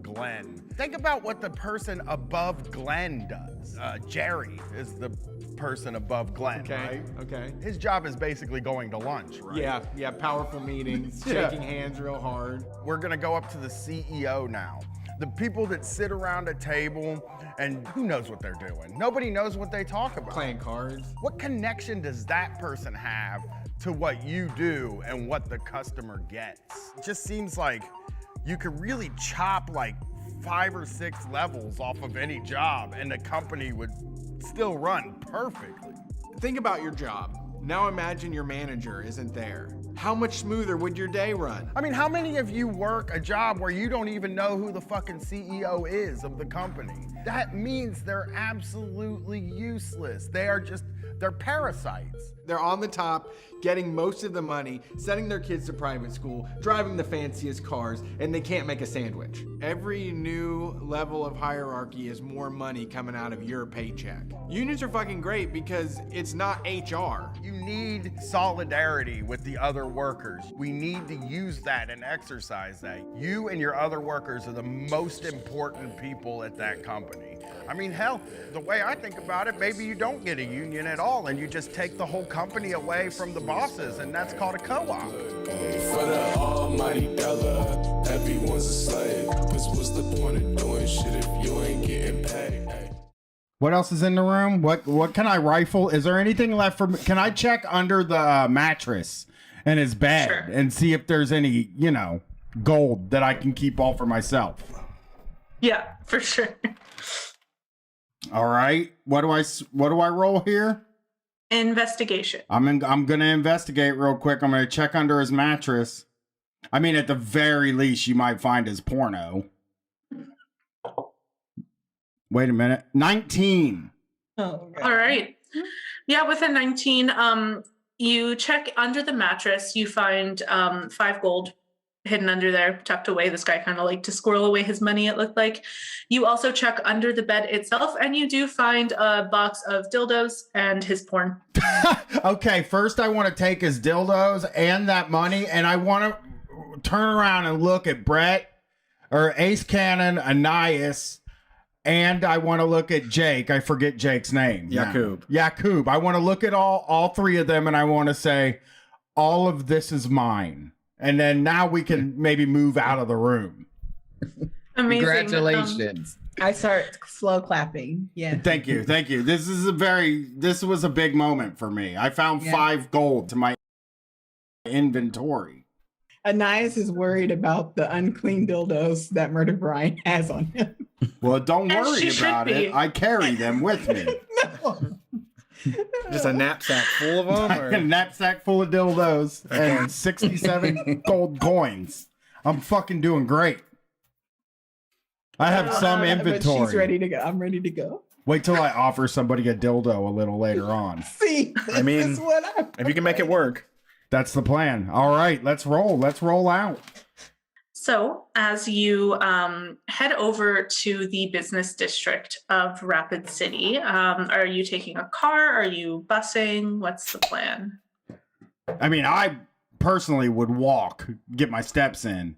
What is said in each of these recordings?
Glenn. Think about what the person above Glenn does. Jerry is the person above Glenn, right? Okay. His job is basically going to lunch, right? Yeah, powerful meetings, shaking hands real hard. We're gonna go up to the CEO now. The people that sit around a table and who knows what they're doing? Nobody knows what they talk about. Playing cards. What connection does that person have to what you do and what the customer gets? It just seems like you could really chop like 5 or 6 levels off of any job and the company would still run perfectly. Think about your job. Now imagine your manager isn't there. How much smoother would your day run? I mean, how many of you work a job where you don't even know who the fucking CEO is of the company? That means they're absolutely useless. They're parasites. They're on the top, getting most of the money, sending their kids to private school, driving the fanciest cars, and they can't make a sandwich. Every new level of hierarchy is more money coming out of your paycheck. Unions are fucking great because it's not HR. You need solidarity with the other workers. We need to use that and exercise that. You and your other workers are the most important people at that company. I mean, hell, the way I think about it, maybe you don't get a union at all and you just take the whole company away from the bosses, and that's called a co-op. For the almighty dollar, everyone's a slave. Cause what's the point of doing shit if you ain't getting paid? What else is in the room? What can I rifle? Is there anything left for me? Can I check under the mattress in his bed and see if there's any, gold that I can keep all for myself? Yeah, for sure. All right. What do I roll here? Investigation. I'm gonna investigate real quick. I'm gonna check under his mattress. I mean, at the very least, you might find his porno. Wait a minute. 19. Oh, all right. Yeah, with a 19, you check under the mattress. You find 5 gold hidden under there, tucked away. This guy kind of liked to squirrel away his money, it looked like. You also check under the bed itself, and you do find a box of dildos and his porn. Okay, first I want to take his dildos and that money, and I want to turn around and look at Brett, or Ace Cannon, Anais, and I want to look at Jake. I forget Jake's name. Yakub. I want to look at all 3 of them, and I want to say, all of this is mine. And then now we can maybe move out of the room. Amazing. Congratulations. I start slow clapping. Yeah. Thank you. This was a big moment for me. I found 5 gold to my inventory. Anais is worried about the unclean dildos that Murder Brian has on him. Well, don't worry about it. I carry them with me. No. Just a knapsack full of them? Or? A knapsack full of dildos and 67 gold coins. I'm fucking doing great. I have some inventory. But she's ready to go. I'm ready to go. Wait till I offer somebody a dildo a little later on. See, I mean, if you can make it work. That's the plan. All right, let's roll. Let's roll out. So as you head over to the business district of Rapid City, are you taking a car? Are you busing? What's the plan? I mean, I personally would walk, get my steps in,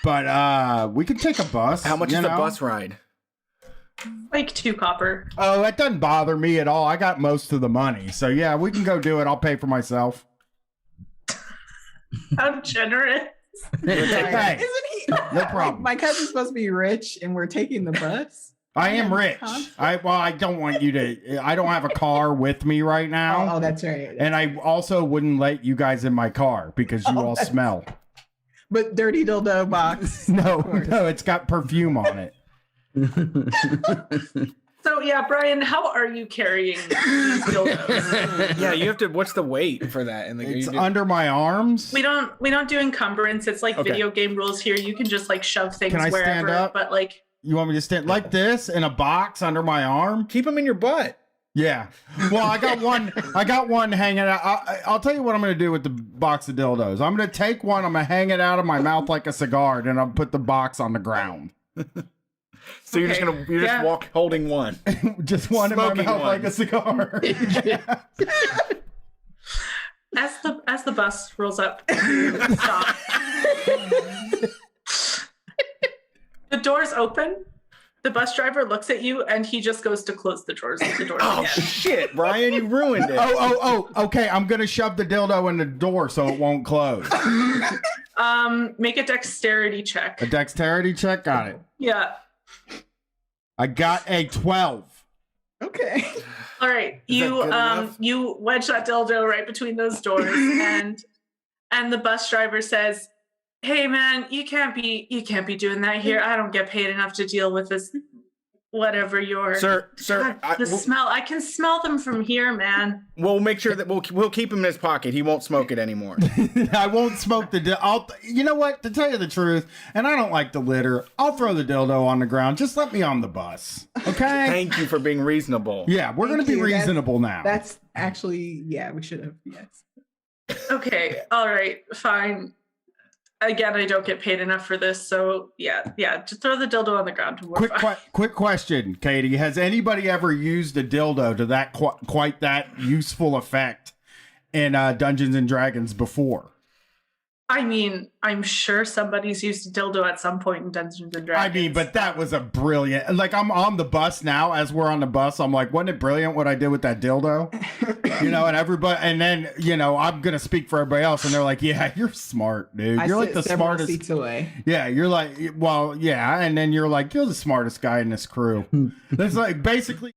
but we could take a bus. How much is the bus ride? Like 2 copper. Oh, that doesn't bother me at all. I got most of the money. So yeah, we can go do it. I'll pay for myself. How generous. Hey, isn't he? No problem. My cousin's supposed to be rich, and we're taking the bus. I am rich. I don't want you to. I don't have a car with me right now. Oh, that's right. And I also wouldn't let you guys in my car because you all smell. But dirty dildo box. No, it's got perfume on it. So yeah, Brian, how are you carrying these dildos? Yeah, you have to. What's the weight for that? And It's under my arms. We don't do encumbrance. It's like video game rules here. You can just like shove things Can I wherever. stand up? But like, you want me to stand like this in a box under my arm? Keep them in your butt. Yeah. Well, I got one. I got one hanging out. I'll tell you what I'm going to do with the box of dildos. I'm going to take one. I'm going to hang it out of my mouth like a cigar, and I'll put the box on the ground. So you're just walk holding one. Just one Smoking in my mouth one. like a cigar. as the bus rolls up, you stop. The doors open. The bus driver looks at you and he just goes to close the doors. Oh, again. shit, Brian, you ruined it. Okay. I'm going to shove the dildo in the door so it won't close. Make a dexterity check. A dexterity check? Got it. Yeah. I got a 12. Okay. All right. Is that good enough? You wedge that dildo right between those doors and the bus driver says, "Hey man, you can't be doing that here. I don't get paid enough to deal with this whatever you're Sir, God, the smell. I can smell them from here, man." we'll make sure that we'll keep him in his pocket. He won't smoke it anymore. I won't smoke the dildo. You know what? To tell you the truth, and I don't like the litter, I'll throw the dildo on the ground. Just let me on the bus. Okay? Thank you for being reasonable. Yeah, we're going to be Thank you. reasonable now. That's actually, yeah, we should have. Yes. Okay. All right. Fine. Again, I don't get paid enough for this, so yeah. Just throw the dildo on the ground. We're fine. Quick question, Katie. Has anybody ever used a dildo to that quite that useful effect in Dungeons and Dragons before? I mean, I'm sure somebody's used a dildo at some point in Dungeons and Dragons. I mean, but that was a brilliant. Like, I'm on the bus now. As we're on the bus, I'm like, wasn't it brilliant what I did with that dildo? And everybody, and then I'm gonna speak for everybody else, and they're like, "Yeah, you're smart, dude. You're like the smartest." Seats away. Yeah, you're like, well, yeah, and then you're like, you're the smartest guy in this crew. That's like basically.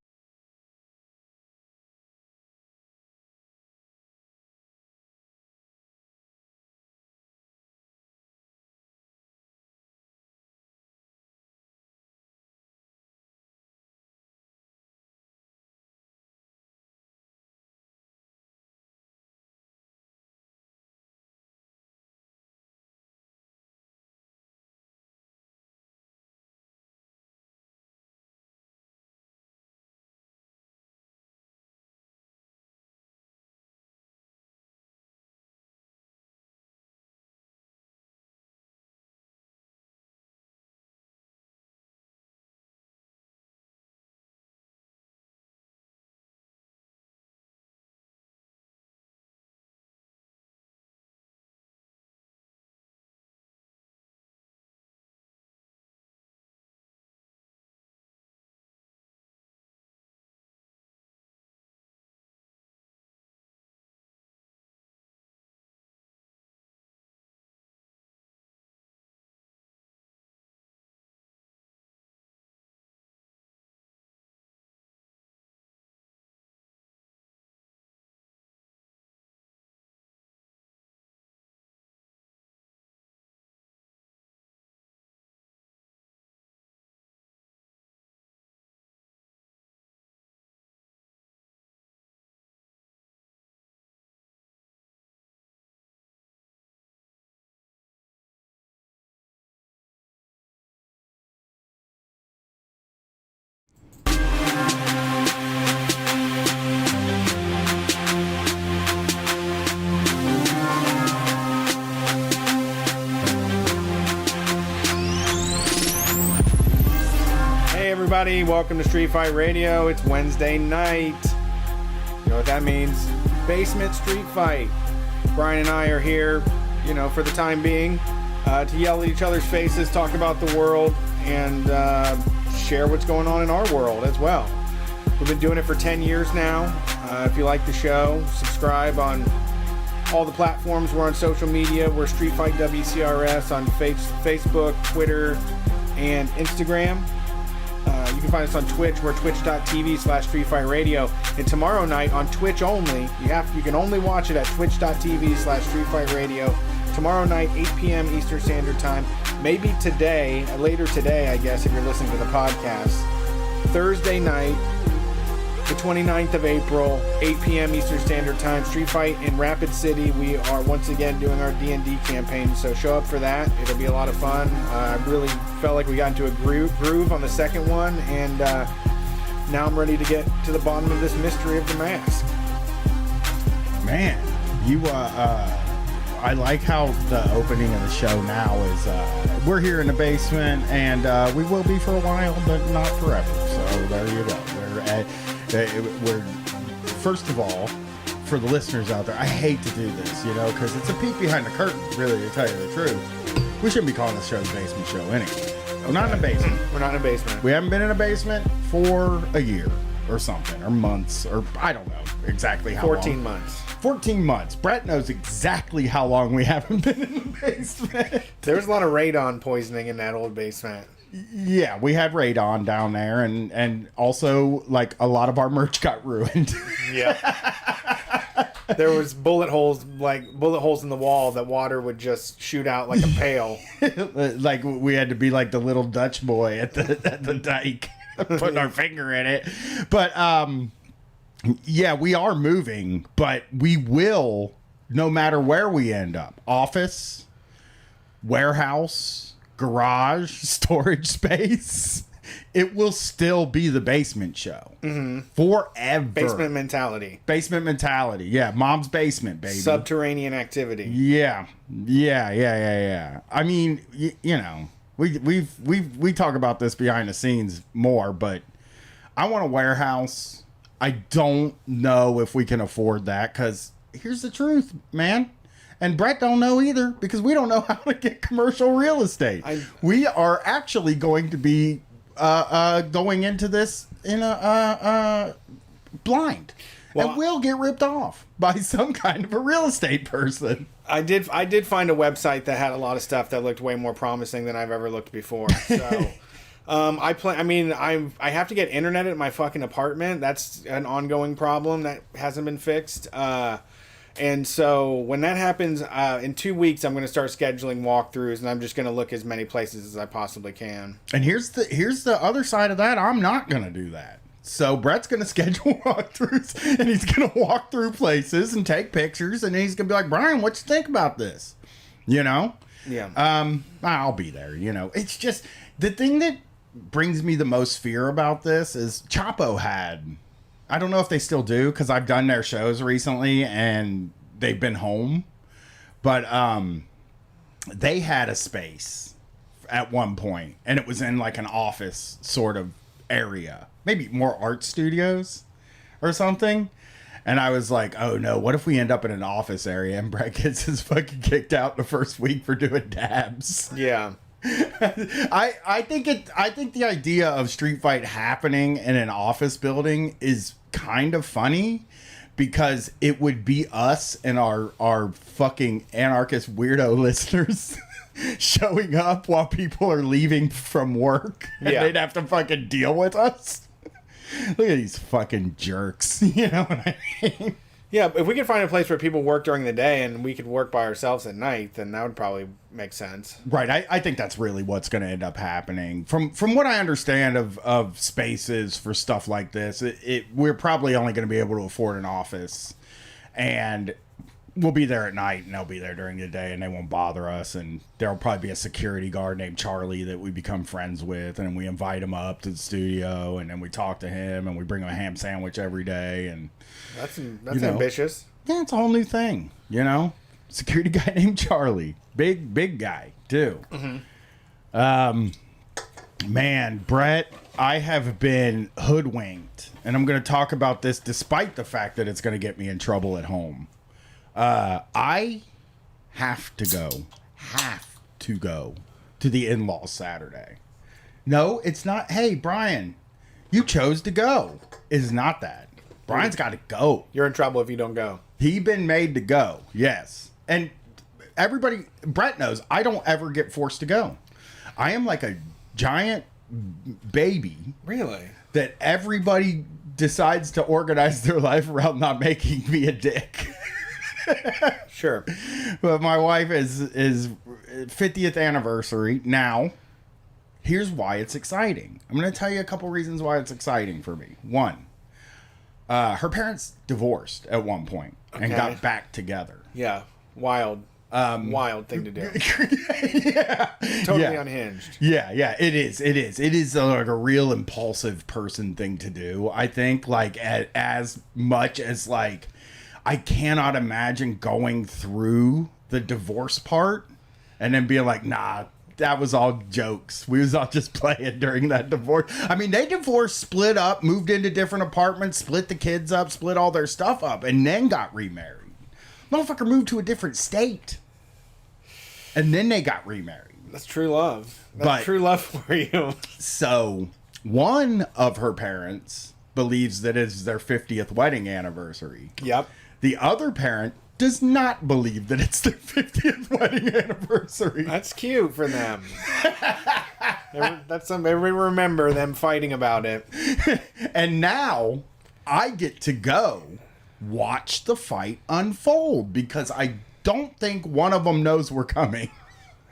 Everybody, welcome to Street Fight Radio. It's Wednesday night. You know what that means? Basement Street Fight. Brian and I are here, for the time being, to yell at each other's faces, talk about the world, and share what's going on in our world as well. We've been doing it for 10 years now. If you like the show, subscribe on all the platforms. We're on social media. We're Street Fight WCRS on Facebook, Twitter, and Instagram. You can find us on Twitch. We're twitch.tv/StreetFightRadio. And tomorrow night on Twitch only, you can only watch it at twitch.tv/StreetFightRadio. Tomorrow night, 8 p.m. Eastern Standard Time. Maybe today, later today, I guess, if you're listening to the podcast. Thursday night, the 29th of April, 8 p.m. Eastern Standard Time, Street Fight in Rapid City. We are once again doing our D&D campaign, so show up for that. It'll be a lot of fun. I really felt like we got into a groove on the second one, and now I'm ready to get to the bottom of this mystery of the mask. Man, I like how the opening of the show now is, we're here in the basement, and we will be for a while, but not forever. So there you go. We're first of all, for the listeners out there, I hate to do this, because it's a peek behind the curtain, really, to tell you the truth. We shouldn't be calling the show the Basement Show anyway. We're not in a basement. We're not in a basement. We haven't been in a basement for a year or something, or months, or I don't know exactly how 14 long. months. 14 months. Brett knows exactly how long we haven't been in the basement. There was a lot of radon poisoning in that old basement. Yeah, we had radon down there, and also, like, a lot of our merch got ruined. Yeah. There was bullet holes in the wall that water would just shoot out like a pail. Like, we had to be like the little Dutch boy at the dike, putting our finger in it. But, yeah, we are moving, but we will, no matter where we end up. Office, warehouse, garage, storage space, it will still be the basement show. Forever. Basement mentality. Basement mentality. Yeah, mom's basement, baby. Subterranean activity. Yeah. I mean, you know, we talk about this behind the scenes more, but I want a warehouse. I don't know if we can afford that, because here's the truth, man. And Brett don't know either, because we don't know how to get commercial real estate. We are actually going to be going into this in a blind. Well, and we'll get ripped off by some kind of a real estate person. I did find a website that had a lot of stuff that looked way more promising than I've ever looked before. So I have to get internet at my fucking apartment. That's an ongoing problem that hasn't been fixed. And so when that happens, in 2 weeks, I'm going to start scheduling walkthroughs, and I'm just going to look as many places as I possibly can. And here's the other side of that. I'm not going to do that. So Brett's going to schedule walkthroughs, and he's going to walk through places and take pictures, and he's going to be like, Brian, what you think about this? You know? Yeah. I'll be there, you know. It's just, the thing that brings me the most fear about this is Chapo had... I don't know if they still do, because I've done their shows recently and they've been home. But they had a space at one point, and it was in like an office sort of area. Maybe more art studios or something. And I was like, oh no, what if we end up in an office area and Brett gets his fucking kicked out the first week for doing dabs? Yeah. I think the idea of Street Fight happening in an office building is kind of funny, because it would be us and our fucking anarchist weirdo listeners showing up while people are leaving from work, and they'd have to fucking deal with us. Look at these fucking jerks. You know what I mean? Yeah, if we could find a place where people work during the day and we could work by ourselves at night, then that would probably make sense. Right. I think that's really what's going to end up happening. From what I understand of spaces for stuff like this, we're probably only going to be able to afford an office, and we'll be there at night, and they'll be there during the day, and they won't bother us. And there'll probably be a security guard named Charlie that we become friends with, and we invite him up to the studio, and then we talk to him, and we bring him a ham sandwich every day. And that's ambitious. Yeah, it's a whole new thing, you know? Security guy named Charlie. Big guy, too. Man, Brett, I have been hoodwinked, and I'm going to talk about this despite the fact that it's going to get me in trouble at home. I have to go to the in-laws Saturday. No, it's not. Hey, Brian, you chose to go. It's not that. Brian's got to go. You're in trouble if you don't go. He been made to go. Yes. And everybody, Brett knows, I don't ever get forced to go. I am like a giant baby. Really? That everybody decides to organize their life around not making me a dick. Sure. But my wife is 50th anniversary now. Here's why it's exciting. I'm going to tell you a couple reasons why it's exciting for me. One, her parents divorced at one point and got back together. Yeah. Wild thing to do. Yeah. Totally unhinged. Yeah, it is. It is like a real impulsive person thing to do. I think, like, as much as, like, I cannot imagine going through the divorce part and then being like, nah, that was all jokes. We was all just playing during that divorce. I mean, they divorced, split up, moved into different apartments, split the kids up, split all their stuff up, and then got remarried. Motherfucker moved to a different state. And then they got remarried. That's true love. That's But- true love for you. So one of her parents believes that it's their 50th wedding anniversary. Yep. The other parent does not believe that it's their 50th wedding anniversary. That's cute for them. That's something. Everybody remember them fighting about it. And now I get to go watch the fight unfold because I don't think one of them knows we're coming.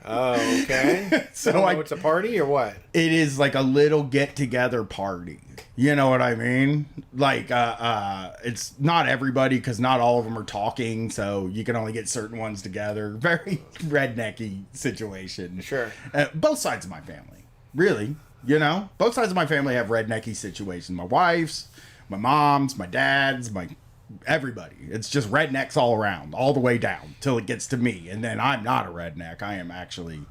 Oh, okay. So it's a party or what? It is like a little get together party. You know what I mean? Like, it's not everybody because not all of them are talking, so you can only get certain ones together. Very rednecky situation. Sure. Both sides of my family, really. You know, both sides of my family have rednecky situations. My wife's, my mom's, my dad's, my everybody. It's just rednecks all around, all the way down till it gets to me, and then I'm not a redneck. I am actually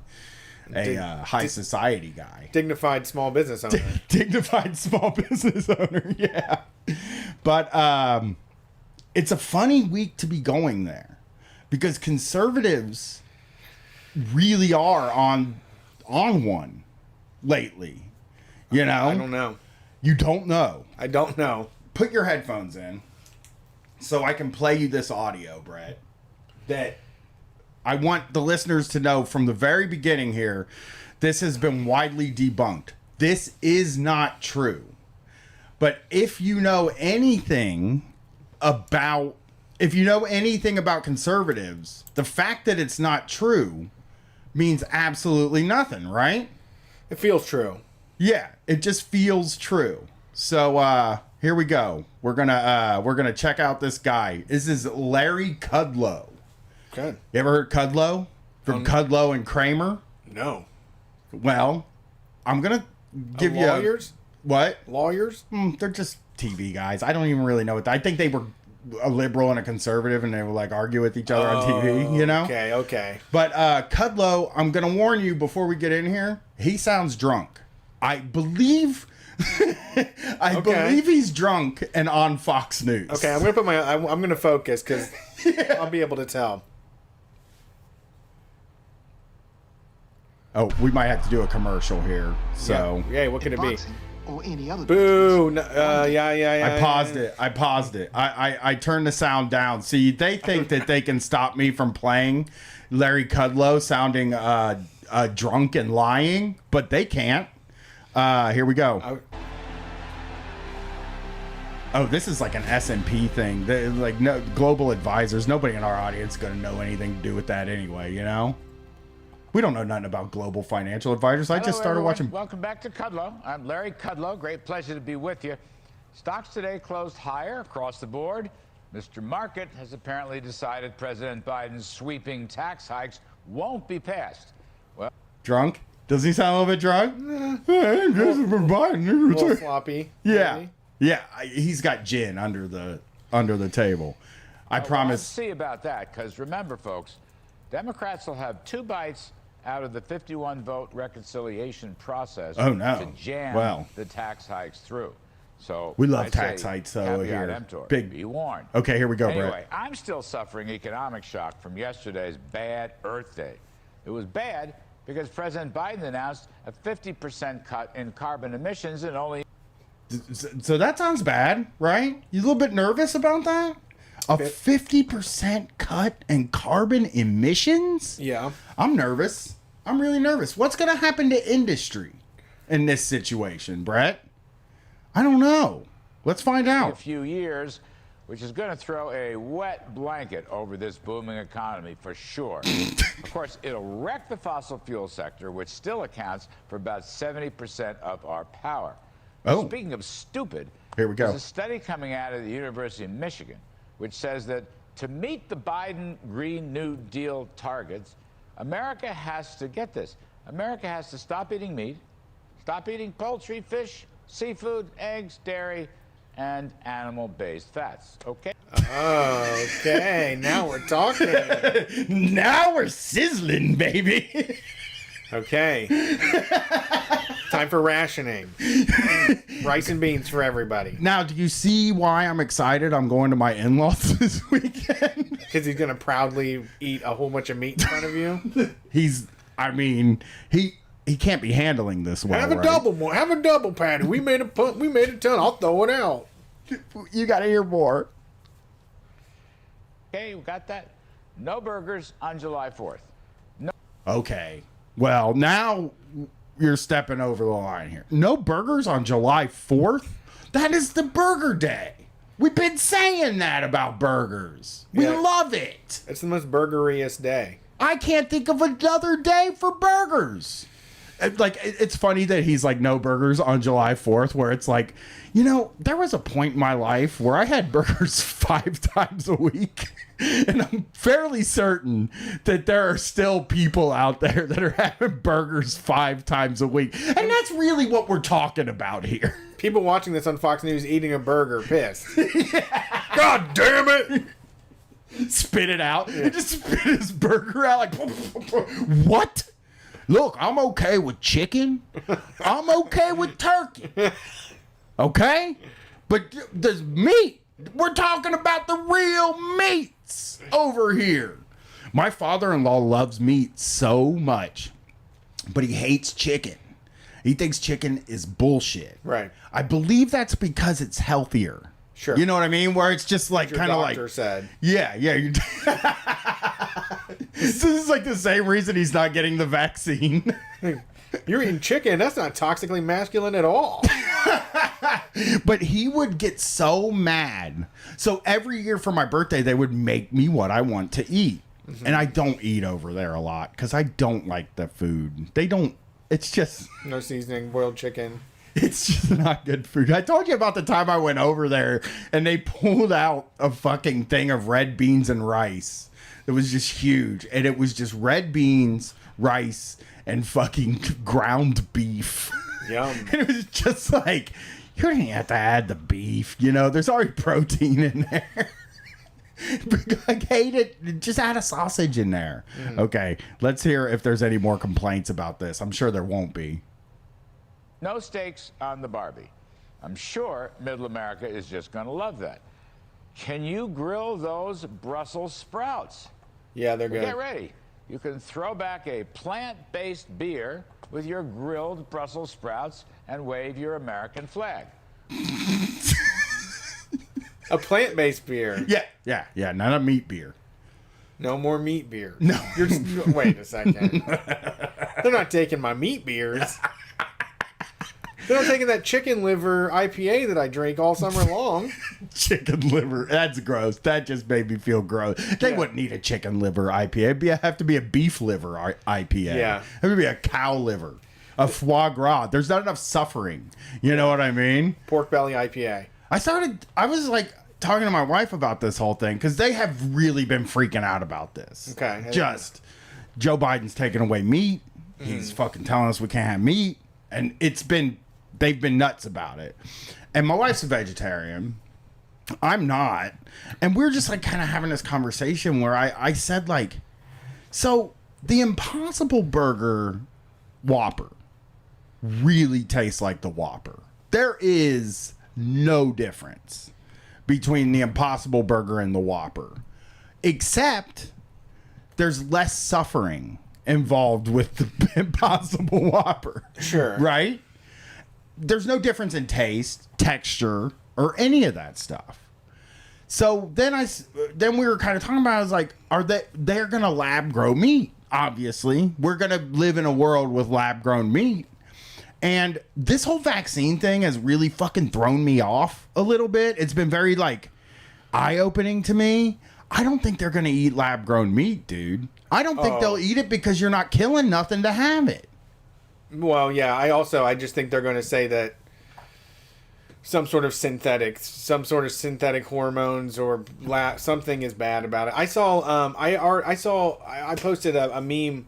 a high society guy. Dignified small business owner. Dignified small business owner, yeah. But it's a funny week to be going there because conservatives really are on one lately. You know? I don't know. You don't know. I don't know. Put your headphones in so I can play you this audio, Brett, that I want the listeners to know from the very beginning here. This has been widely debunked. This is not true. But if you know anything about conservatives, the fact that it's not true means absolutely nothing, right? It feels true. Yeah, it just feels true. So here we go. We're gonna check out this guy. This is Larry Kudlow. Good. You ever heard Kudlow? From Kudlow and Kramer? No. Well, I'm gonna give you lawyers? What? Lawyers? They're just TV guys. I don't even really know what. I think they were a liberal and a conservative, and they would like argue with each other on TV. You know? Okay. But Kudlow, I'm gonna warn you before we get in here. He sounds drunk. I believe. I believe he's drunk and on Fox News. Okay, I'm gonna put I'm gonna focus because I'll be able to tell. Oh, we might have to do a commercial here. So yeah, what could it be? Or any other Boo! No, yeah. I paused it. I turned the sound down. See, they think that they can stop me from playing Larry Kudlow sounding drunk and lying, but they can't. Here we go. Oh, this is like an S&P thing. Like no global advisors. Nobody in our audience is going to know anything to do with that anyway. You know, we don't know nothing about global financial advisors. I just started watching. Welcome back to Kudlow. I'm Larry Kudlow. Great pleasure to be with you. Stocks today closed higher across the board. Mr. Market has apparently decided President Biden's sweeping tax hikes won't be passed. Well, Drunk? Does he sound a little bit drunk? A little sloppy. Yeah. maybe. Yeah, he's got gin under the table. I promise. Let's see about that, because remember, folks, Democrats will have 2 bites out of the 51-vote reconciliation process to jam the tax hikes through. So we love I tax say, hikes, though, caveat here. emptor, Big. be warned. Okay, here we go, Anyway, Brett. I'm still suffering economic shock from yesterday's bad Earth Day. It was bad because President Biden announced a 50% cut in carbon emissions and only... So that sounds bad, right? You a little bit nervous about that? A 50% cut in carbon emissions? Yeah. I'm nervous. I'm really nervous. What's going to happen to industry in this situation, Brett? I don't know. Let's find a out. few years, which is going to throw a wet blanket over this booming economy for sure. Of course, it'll wreck the fossil fuel sector, which still accounts for about 70% of our power. Oh. Speaking of stupid, Here we go. there's a study coming out of the University of Michigan, which says that to meet the Biden Green New Deal targets, America has to, get this, America has to stop eating meat, stop eating poultry, fish, seafood, eggs, dairy, and animal-based fats. Okay? Okay, now we're talking. Now we're sizzling, baby. Okay. Time for rationing. Rice and beans for everybody. Now, do you see why I'm excited? I'm going to my in-laws this weekend. Because he's going to proudly eat a whole bunch of meat in front of you. He's I mean, he can't be handling this well. Have a double patty. We made a ton. I'll throw it out. You got to hear more. Okay, you got that? No burgers on July 4th. Okay. Well, now you're stepping over the line here. No burgers on July 4th? That is the burger day. We've been saying that about burgers. We Yeah. love it. It's the most burgeriest day. I can't think of another day for burgers. Like, it's funny that he's like, no burgers on July 4th, where it's like, you know, there was a point in my life where I had burgers 5 times a week. And I'm fairly certain that there are still people out there that are having burgers 5 times a week. And that's really what we're talking about here. People watching this on Fox News eating a burger pissed. God damn it! Spit it out. And just spit his burger out like, what? Look, I'm okay with chicken. I'm okay with turkey. Okay? But there's meat. We're talking about the real meats over here. My father-in-law loves meat so much, but he hates chicken. He thinks chicken is bullshit. Right. I believe that's because it's healthier. Sure. You know what I mean? Where it's just like Your kind of like doctor said. yeah. This is like the same reason he's not getting the vaccine. You're eating chicken. That's not toxically masculine at all. But he would get so mad. So every year for my birthday, they would make me what I want to eat. Mm-hmm. And I don't eat over there a lot because I don't like the food. They don't, it's just... No seasoning, boiled chicken. It's just not good food. I told you about the time I went over there and they pulled out a fucking thing of red beans and rice. It was just huge. And it was just red beans, rice, and fucking ground beef. Yum. And it was just like, you don't even have to add the beef. You know, there's already protein in there. I hate it. Just add a sausage in there. Mm. Okay, let's hear if there's any more complaints about this. I'm sure there won't be. No steaks on the Barbie. I'm sure Middle America is just going to love that. Can you grill those Brussels sprouts? Yeah, they're good. Get ready. You can throw back a plant-based beer with your grilled Brussels sprouts and wave your American flag. A plant-based beer. Yeah. Not a meat beer. No more meat beer. No. You're just, wait a second. They're not taking my meat beers. They're not taking that chicken liver IPA that I drink all summer long. Chicken liver. That's gross. That just made me feel gross. They wouldn't need a chicken liver IPA. It'd have to be a beef liver IPA. Yeah. It would be a cow liver. A foie gras. There's not enough suffering. You know what I mean? Pork belly IPA. I was like talking to my wife about this whole thing because they have really been freaking out about this. Okay. Just Joe Biden's taking away meat. He's fucking telling us we can't have meat. And they've been nuts about it. And my wife's a vegetarian. I'm not. And we're just like kind of having this conversation where I said like, so the Impossible Burger Whopper really tastes like the Whopper. There is no difference between the Impossible Burger and the Whopper, except there's less suffering involved with the Impossible Whopper. Sure. Right? There's no difference in taste, texture, or any of that stuff. So then we were kind of talking about, I was like, they're going to lab grow meat, obviously. We're going to live in a world with lab grown meat. And this whole vaccine thing has really fucking thrown me off a little bit. It's been very like eye-opening to me. I don't think they're going to eat lab grown meat, dude. I don't think they'll eat it because you're not killing nothing to have it. Well, yeah, I just think they're going to say that some sort of synthetic hormones or something is bad about it. I saw, I posted a meme,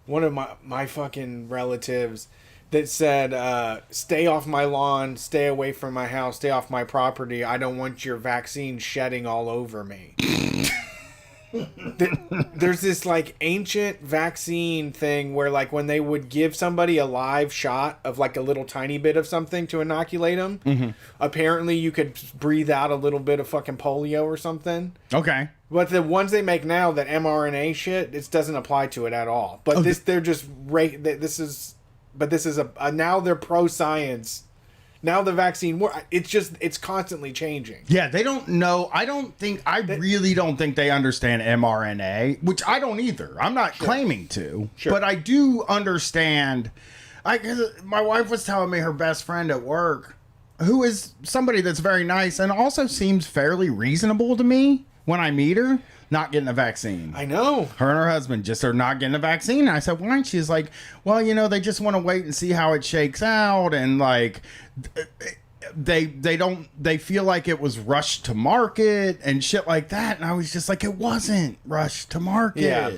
one of my fucking relatives that said, stay off my lawn, stay away from my house, stay off my property. I don't want your vaccine shedding all over me. there's this like ancient vaccine thing where like when they would give somebody a live shot of like a little tiny bit of something to inoculate them, apparently you could breathe out a little bit of fucking polio or something. Okay. But the ones they make now, that mRNA shit, it doesn't apply to it at all. But this is now they're pro science. Now the vaccine, it's constantly changing. Yeah, they don't know. I really don't think they understand mRNA, which I don't either. I'm not claiming to, but I do understand. My wife was telling me her best friend at work, who is somebody that's very nice and also seems fairly reasonable to me when I meet her, not getting a vaccine. I know. Her and her husband just are not getting a vaccine. And I said, why? And she's like, well, they just want to wait and see how it shakes out. And like, they feel like it was rushed to market and shit like that. And I was just like, it wasn't rushed to market. Yeah.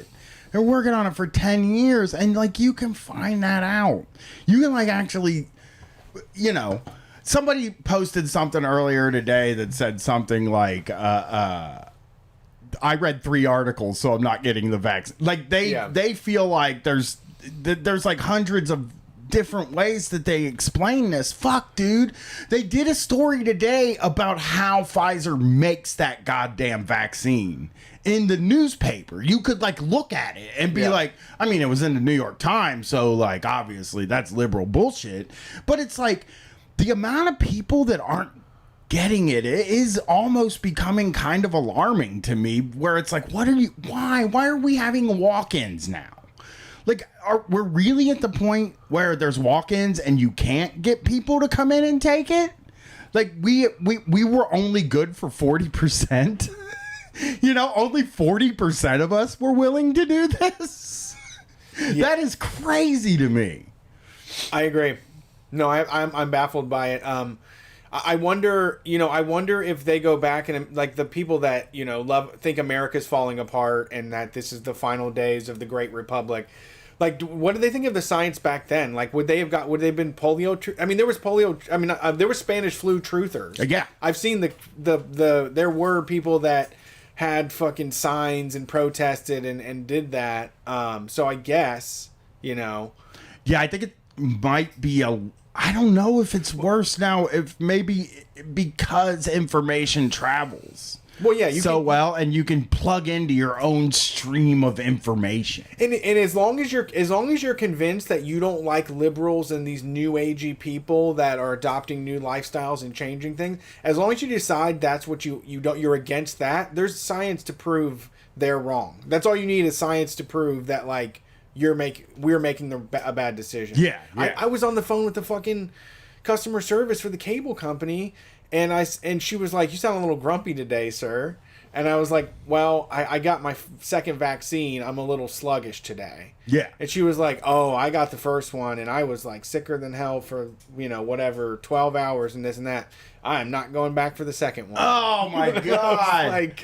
They're working on it for 10 years. And like, you can find that out. You can like actually, somebody posted something earlier today that said something like, I read 3 articles, so I'm not getting the vaccine. Like they feel like there's like hundreds of different ways that they explain this. Fuck, dude. They did a story today about how Pfizer makes that goddamn vaccine in the newspaper. You could like look at it and be like, I mean, it was in the New York Times, so like obviously that's liberal bullshit. But it's like the amount of people that aren't getting it is almost becoming kind of alarming to me, where it's like, why are we having walk-ins now? Like, we're really at the point where there's walk-ins and you can't get people to come in and take it? Like, we were only good for 40%. Only 40% of us were willing to do this. That is crazy to me. I agree. No, I'm baffled by it. I wonder if they go back and like the people that think America's falling apart and that this is the final days of the Great Republic. Like, what did they think of the science back then? Like, would they have been polio? I mean, there was polio. I mean, there were Spanish flu truthers. Yeah, I've seen there were people that had fucking signs and protested and did that. So I guess Yeah, I think it might be I don't know if it's worse now, if maybe because information travels. Well, yeah, and you can plug into your own stream of information. And as long as you're convinced that you don't like liberals and these new agey people that are adopting new lifestyles and changing things, as long as you decide that's what you're against that, there's science to prove they're wrong. That's all you need is science to prove that like we're making a bad decision. Yeah. I was on the phone with the fucking customer service for the cable company, and she was like, "You sound a little grumpy today, sir." And I was like, "Well, I got my second vaccine. I'm a little sluggish today." Yeah. And she was like, "Oh, I got the first one, and I was like sicker than hell for 12 hours and this and that. I am not going back for the second one." Oh my god! Like,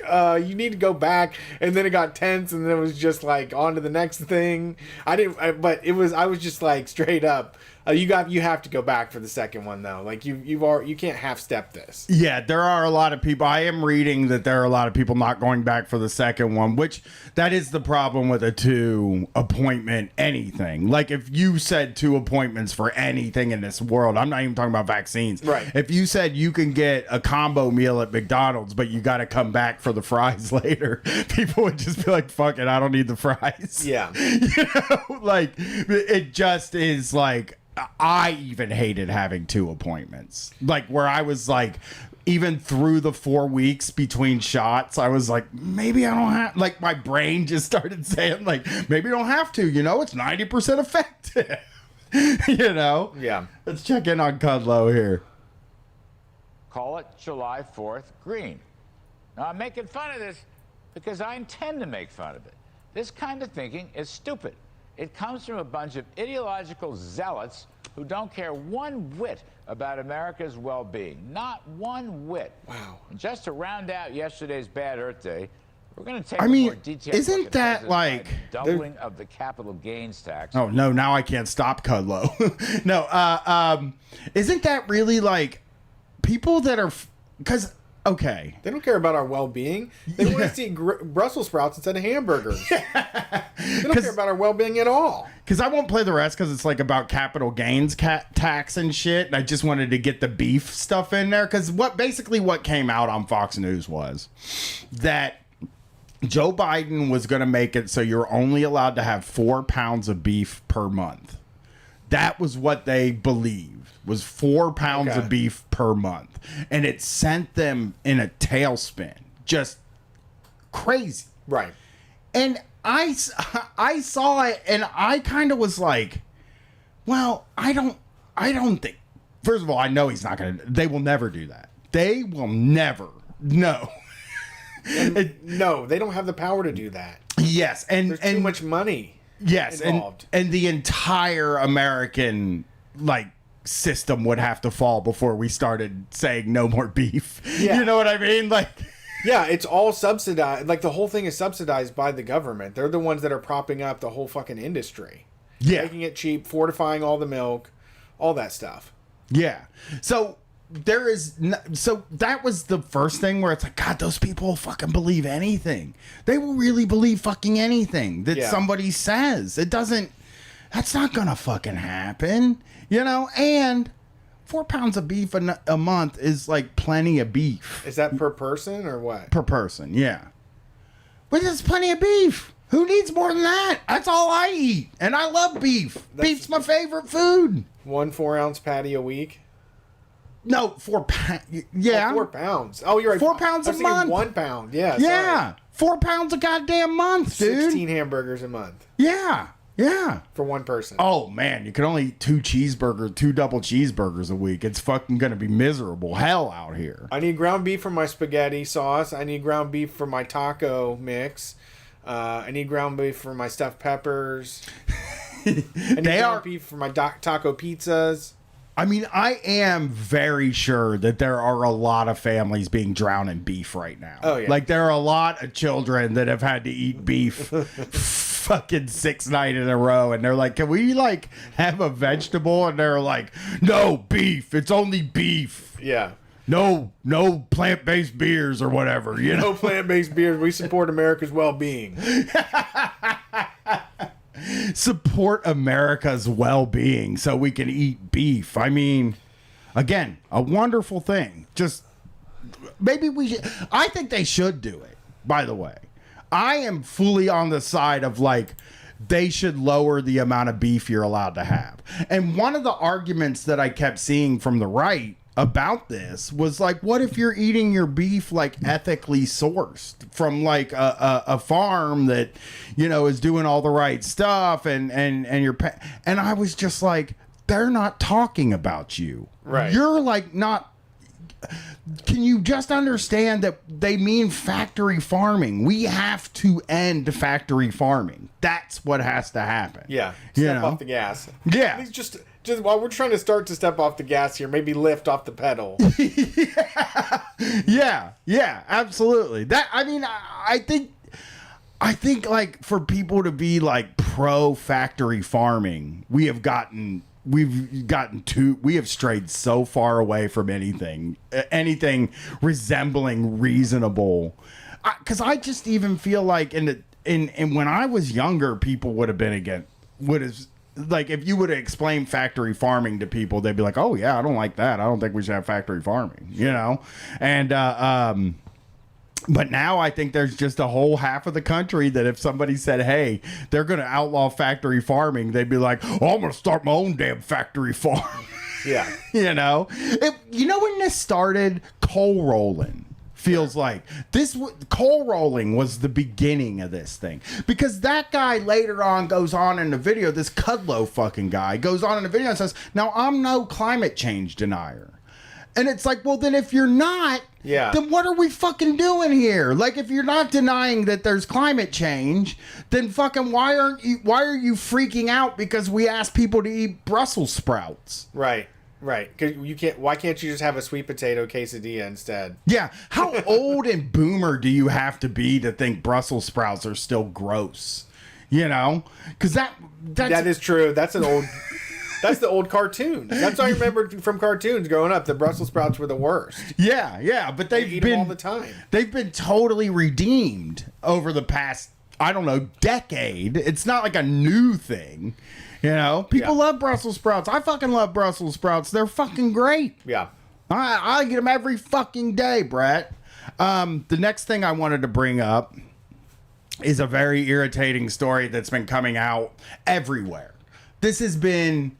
you need to go back. And then it got tense, and then it was just like on to the next thing. I was just like straight up. You have to go back for the second one though. Like you can't half step this. Yeah, there are a lot of people. I am reading that there are a lot of people not going back for the second one, which that is the problem with a 2 appointment anything. Like if you said 2 appointments for anything in this world, I'm not even talking about vaccines. Right. If you said you can get a combo meal at McDonald's, but you got to come back for the fries later, people would just be like, "Fuck it, I don't need the fries." Yeah. Like it just is like. I even hated having 2 appointments. Like where I was like, even through the 4 weeks between shots, I was like, maybe I don't have, like my brain just started saying like, maybe I don't have to, it's 90% effective. Yeah. Let's check in on Kudlow here. Call it July 4th green. Now I'm making fun of this because I intend to make fun of it. This kind of thinking is stupid. It comes from a bunch of ideological zealots who don't care one whit about America's well-being. Not one whit. Wow. And just to round out yesterday's Bad Earth Day, we're going to take a mean, more detailed isn't look at that President like Biden's doubling of the capital gains tax. Oh no, now I can't stop Kudlow. No, isn't that really like people that are, because okay. They don't care about our well-being. They want to see Brussels sprouts instead of hamburgers. They don't care about our well-being at all. Because I won't play the rest because it's like about capital gains tax and shit. And I just wanted to get the beef stuff in there because what came out on Fox News was that Joe Biden was going to make it so you're only allowed to have 4 pounds of beef per month. That was what they believed, was 4 pounds of beef per month. And it sent them in a tailspin. Just crazy. Right. And I saw it and I kind of was like, well, I don't think, first of all, I know he's not going to, they will never do that. They will never. No. No, they don't have the power to do that. Yes. And there's too much money. Yes, involved. and the entire American system would have to fall before we started saying no more beef. Yeah. You know what I mean? Like, yeah, it's all subsidized. Like the whole thing is subsidized by the government. They're the ones that are propping up the whole fucking industry. Yeah, making it cheap, fortifying all the milk, all that stuff. Yeah. So so that was the first thing where it's like, God, those people will fucking believe anything. They will really believe fucking anything that somebody says. That's not gonna fucking happen, you know? And 4 pounds of beef a month is like plenty of beef. Is that per person or what? Per person, yeah. But it's plenty of beef. Who needs more than that? That's all I eat. And I love beef. Beef's my favorite food. 1 4-ounce patty a week? No, 4 pounds. Yeah. Oh, 4 pounds. Oh, you're right. 4 pounds a month. 1 pound. Yeah. Yeah. Sorry. 4 pounds a goddamn month, dude. 16 hamburgers a month. Yeah. Yeah. For one person. Oh, man. You can only eat 2 double cheeseburgers a week. It's fucking going to be miserable hell out here. I need ground beef for my spaghetti sauce. I need ground beef for my taco mix. I need ground beef for my stuffed peppers. I need ground beef for my taco pizzas. I mean, I am very sure that there are a lot of families being drowned in beef right now. Oh, yeah. Like, there are a lot of children that have had to eat beef fucking 6 nights in a row. And they're like, can we, have a vegetable? And they're like, no, beef. It's only beef. Yeah. No plant-based beers or whatever, you know? No plant-based beers. We support America's well-being. Support America's well-being so we can eat beef. I mean, again, a wonderful thing. Just maybe I think they should do it, by the way. I am fully on the side of they should lower the amount of beef you're allowed to have. And one of the arguments that I kept seeing from the right about this was what if you're eating your beef ethically sourced from a farm that is doing all the right stuff and I was just like, they're not talking about you, right? You're not. Can you just understand that they mean factory farming? We have to end factory farming. That's what has to happen. Yeah, step off the gas. Yeah, please just while we're trying to start to step off the gas here, maybe lift off the pedal. yeah, absolutely. That, I mean, I think for people to be pro factory farming, we have strayed so far away from anything resembling reasonable. Because I just even feel in when I was younger, people would have been if you would have explained factory farming to people, they'd be like, oh yeah, I don't like that. I don't think we should have factory farming, And but now I think there's just a whole half of the country that if somebody said, hey, they're going to outlaw factory farming, they'd be like, oh, I'm going to start my own damn factory farm. Yeah. When this started, coal rolling feels like this. Coal rolling was the beginning of this thing, because that guy later on goes on in the video, this Kudlow fucking guy goes on in the video and says, now I'm no climate change denier. And it's like, well, then if you're not, then what are we fucking doing here? If you're not denying that there's climate change, then fucking why are you freaking out because we ask people to eat Brussels sprouts? Right. Because why can't you just have a sweet potato quesadilla instead? Yeah. How old and boomer do you have to be to think Brussels sprouts are still gross? Because that is true. That's an old. That's the old cartoons. That's what I remember from cartoons growing up. The Brussels sprouts were the worst. Yeah, but They they've eat them been all the time. They've been totally redeemed over the past, I don't know, decade. It's not like a new thing. You know, people love Brussels sprouts. I fucking love Brussels sprouts. They're fucking great. Yeah. I get them every fucking day, Brett. The next thing I wanted to bring up is a very irritating story that's been coming out everywhere. This has been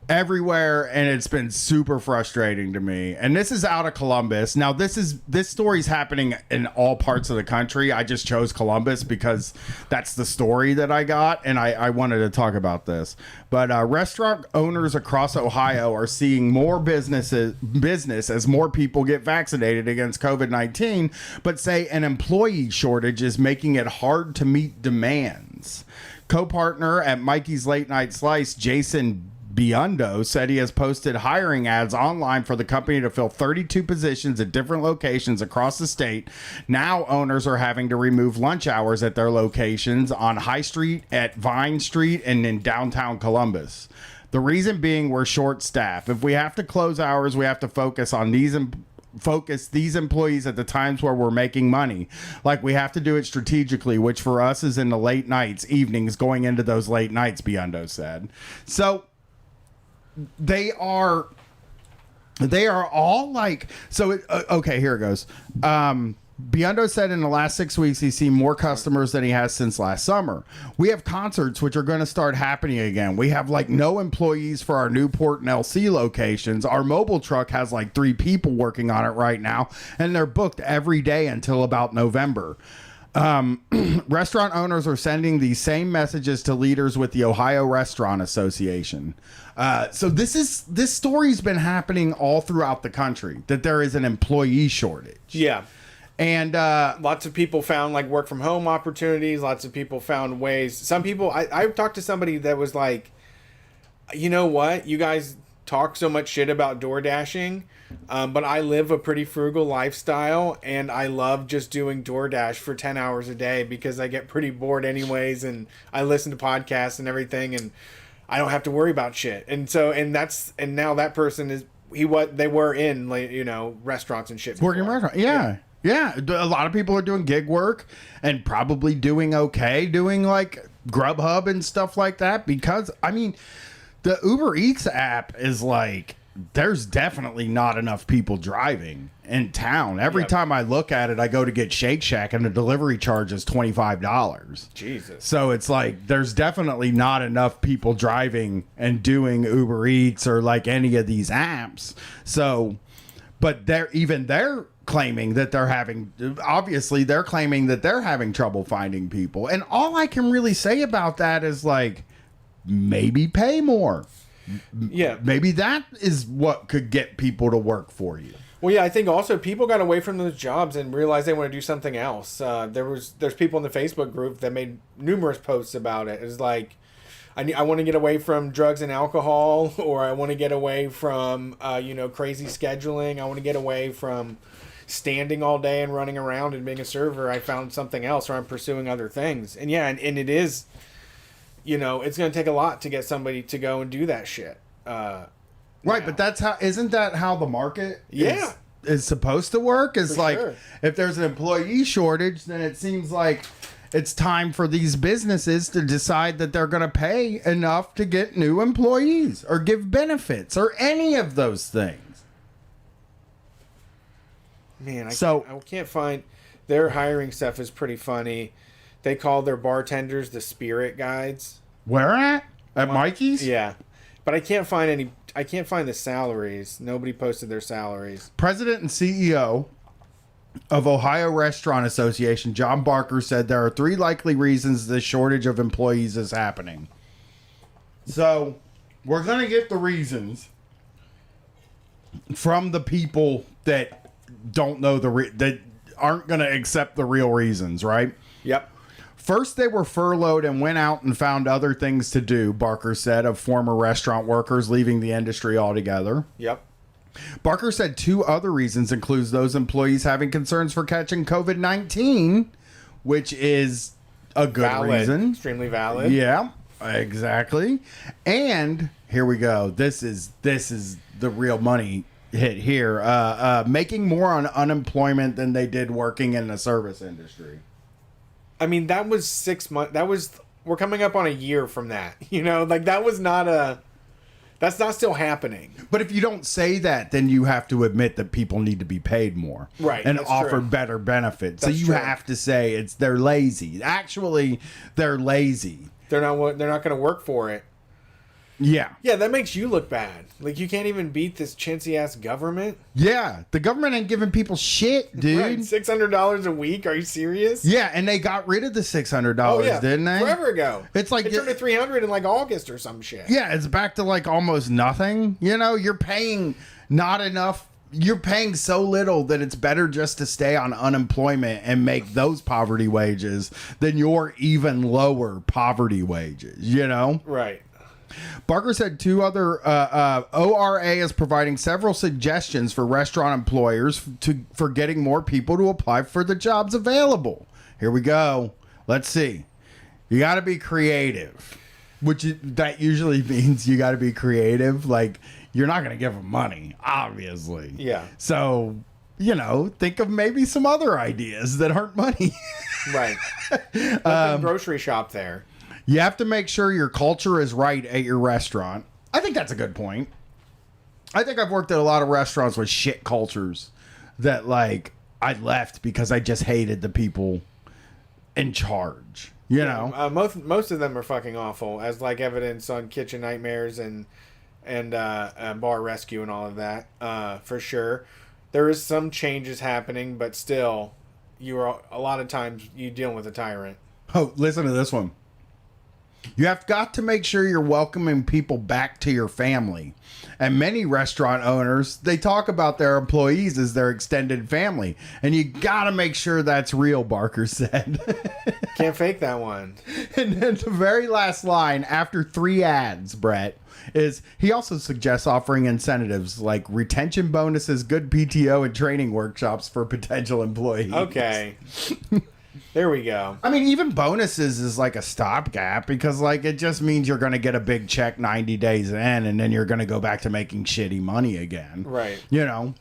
everywhere, and it's been super frustrating to me. And this is out of Columbus. Now, this story's happening in all parts of the country. I just chose Columbus because that's the story that I got, and I wanted to talk about this. But restaurant owners across Ohio are seeing more business as more people get vaccinated against COVID-19, but say an employee shortage is making it hard to meet demands. Co-partner at Mikey's Late Night Slice, Jason Biondo, said he has posted hiring ads online for the company to fill 32 positions at different locations across the state. Now owners are having to remove lunch hours at their locations on High Street, at Vine Street, and in downtown Columbus. The reason being we're short staffed. If we have to close hours, we have to focus these employees at the times where we're making money. Like, we have to do it strategically, which for us is in the late nights, evenings, going into those late nights, Biondo said. So they are all like, so okay, here it goes. Biondo said in the last 6 weeks he's seen more customers than he has since last summer. We have concerts which are going to start happening again. We have like no employees for our Newport and LC locations. Our mobile truck has like 3 people working on it right now, and they're booked every day until about November. Restaurant owners are sending these same messages to leaders with the Ohio Restaurant Association. So this story's been happening all throughout the country, that there is an employee shortage. Yeah. And lots of people found like work from home opportunities. Lots of people found ways. Some people, I talked to somebody that was like, you know what? You guys talk so much shit about door dashing, but I live a pretty frugal lifestyle, and I love just doing DoorDash for 10 hours a day because I get pretty bored anyways, and I listen to podcasts and everything, and I don't have to worry about shit. And so, and now that person is, they were in, like, you know, restaurants and shit. Working restaurant. Yeah. A lot of people are doing gig work and probably doing okay, doing like Grubhub and stuff like that, because I mean, the Uber Eats app is like, there's definitely not enough people driving in town. Every time I look at it, I go to get Shake Shack and the delivery charge is $25. Jesus. So it's like, there's definitely not enough people driving and doing Uber Eats or like any of these apps. So, but they're claiming that they're having trouble finding people. And all I can really say about that is like, maybe pay more. Yeah. Maybe that is what could get people to work for you. Well, yeah, I think also people got away from those jobs and realized they want to do something else. There's people in the Facebook group that made numerous posts about it. It's like, I want to get away from drugs and alcohol, or I want to get away from crazy scheduling. I want to get away from standing all day and running around and being a server. I found something else, or I'm pursuing other things. And yeah, and it is, it's going to take a lot to get somebody to go and do that shit. Right, but isn't that how the market is supposed to work? It's like, sure. If there's an employee shortage, then it seems like it's time for these businesses to decide that they're going to pay enough to get new employees or give benefits or any of those things. Man, I can't find their hiring stuff is pretty funny. They call their bartenders the spirit guides. Where at? At Mikey's? Yeah. But I can't find the salaries. Nobody posted their salaries. President and CEO of Ohio Restaurant Association, John Barker, said there are 3 likely reasons this shortage of employees is happening. So, we're going to get the reasons from the people that don't know that aren't going to accept the real reasons, right? Yep. First, they were furloughed and went out and found other things to do, Barker said, of former restaurant workers leaving the industry altogether. Yep. Barker said 2 other reasons includes those employees having concerns for catching COVID-19, which is a good reason. Extremely valid. Yeah. Exactly. And here we go. This is the real money hit here. Making more on unemployment than they did working in the service industry. I mean, that was 6 months. We're coming up on a year from that. You know, like that's not still happening. But if you don't say that, then you have to admit that people need to be paid more. Right. And that's offer true. better benefits. That's so you true. have to say they're lazy. Actually, they're lazy. They're not going to work for it. Yeah. Yeah, that makes you look bad. Like, you can't even beat this chintzy-ass government. Yeah. The government ain't giving people shit, dude. Right, $600 a week? Are you serious? Yeah, and they got rid of the $600, Oh, yeah. didn't they? Forever ago. It's like it turned to $300 in, like, August or some shit. Yeah, it's back to, like, almost nothing. You know, you're paying not enough. You're paying so little that it's better just to stay on unemployment and make those poverty wages than your even lower poverty wages, you know? Right. Barker said two other ORA is providing several suggestions for restaurant employers for getting more people to apply for the jobs available. Here we go. Let's see. You got to be creative, that usually means you got to be creative. Like, you're not going to give them money, obviously. Yeah. So, you know, think of maybe some other ideas that aren't money. Right. Let them grocery shop there. You have to make sure your culture is right at your restaurant. I think that's a good point. I think I've worked at a lot of restaurants with shit cultures that, like, I left because I just hated the people in charge. You know? Most of them are fucking awful, as like evidence on Kitchen Nightmares and Bar Rescue and all of that. For sure, there is some changes happening, but still, a lot of times you dealing with a tyrant. Oh, listen to this one. You have got to make sure you're welcoming people back to your family. And many restaurant owners, they talk about their employees as their extended family. And you got to make sure that's real, Barker said. Can't fake that one. And then the very last line after 3 ads, Brett, is he also suggests offering incentives like retention bonuses, good PTO, and training workshops for potential employees. Okay. There we go. I mean, even bonuses is like a stopgap because, like, it just means you're going to get a big check 90 days in and then you're going to go back to making shitty money again. Right. You know,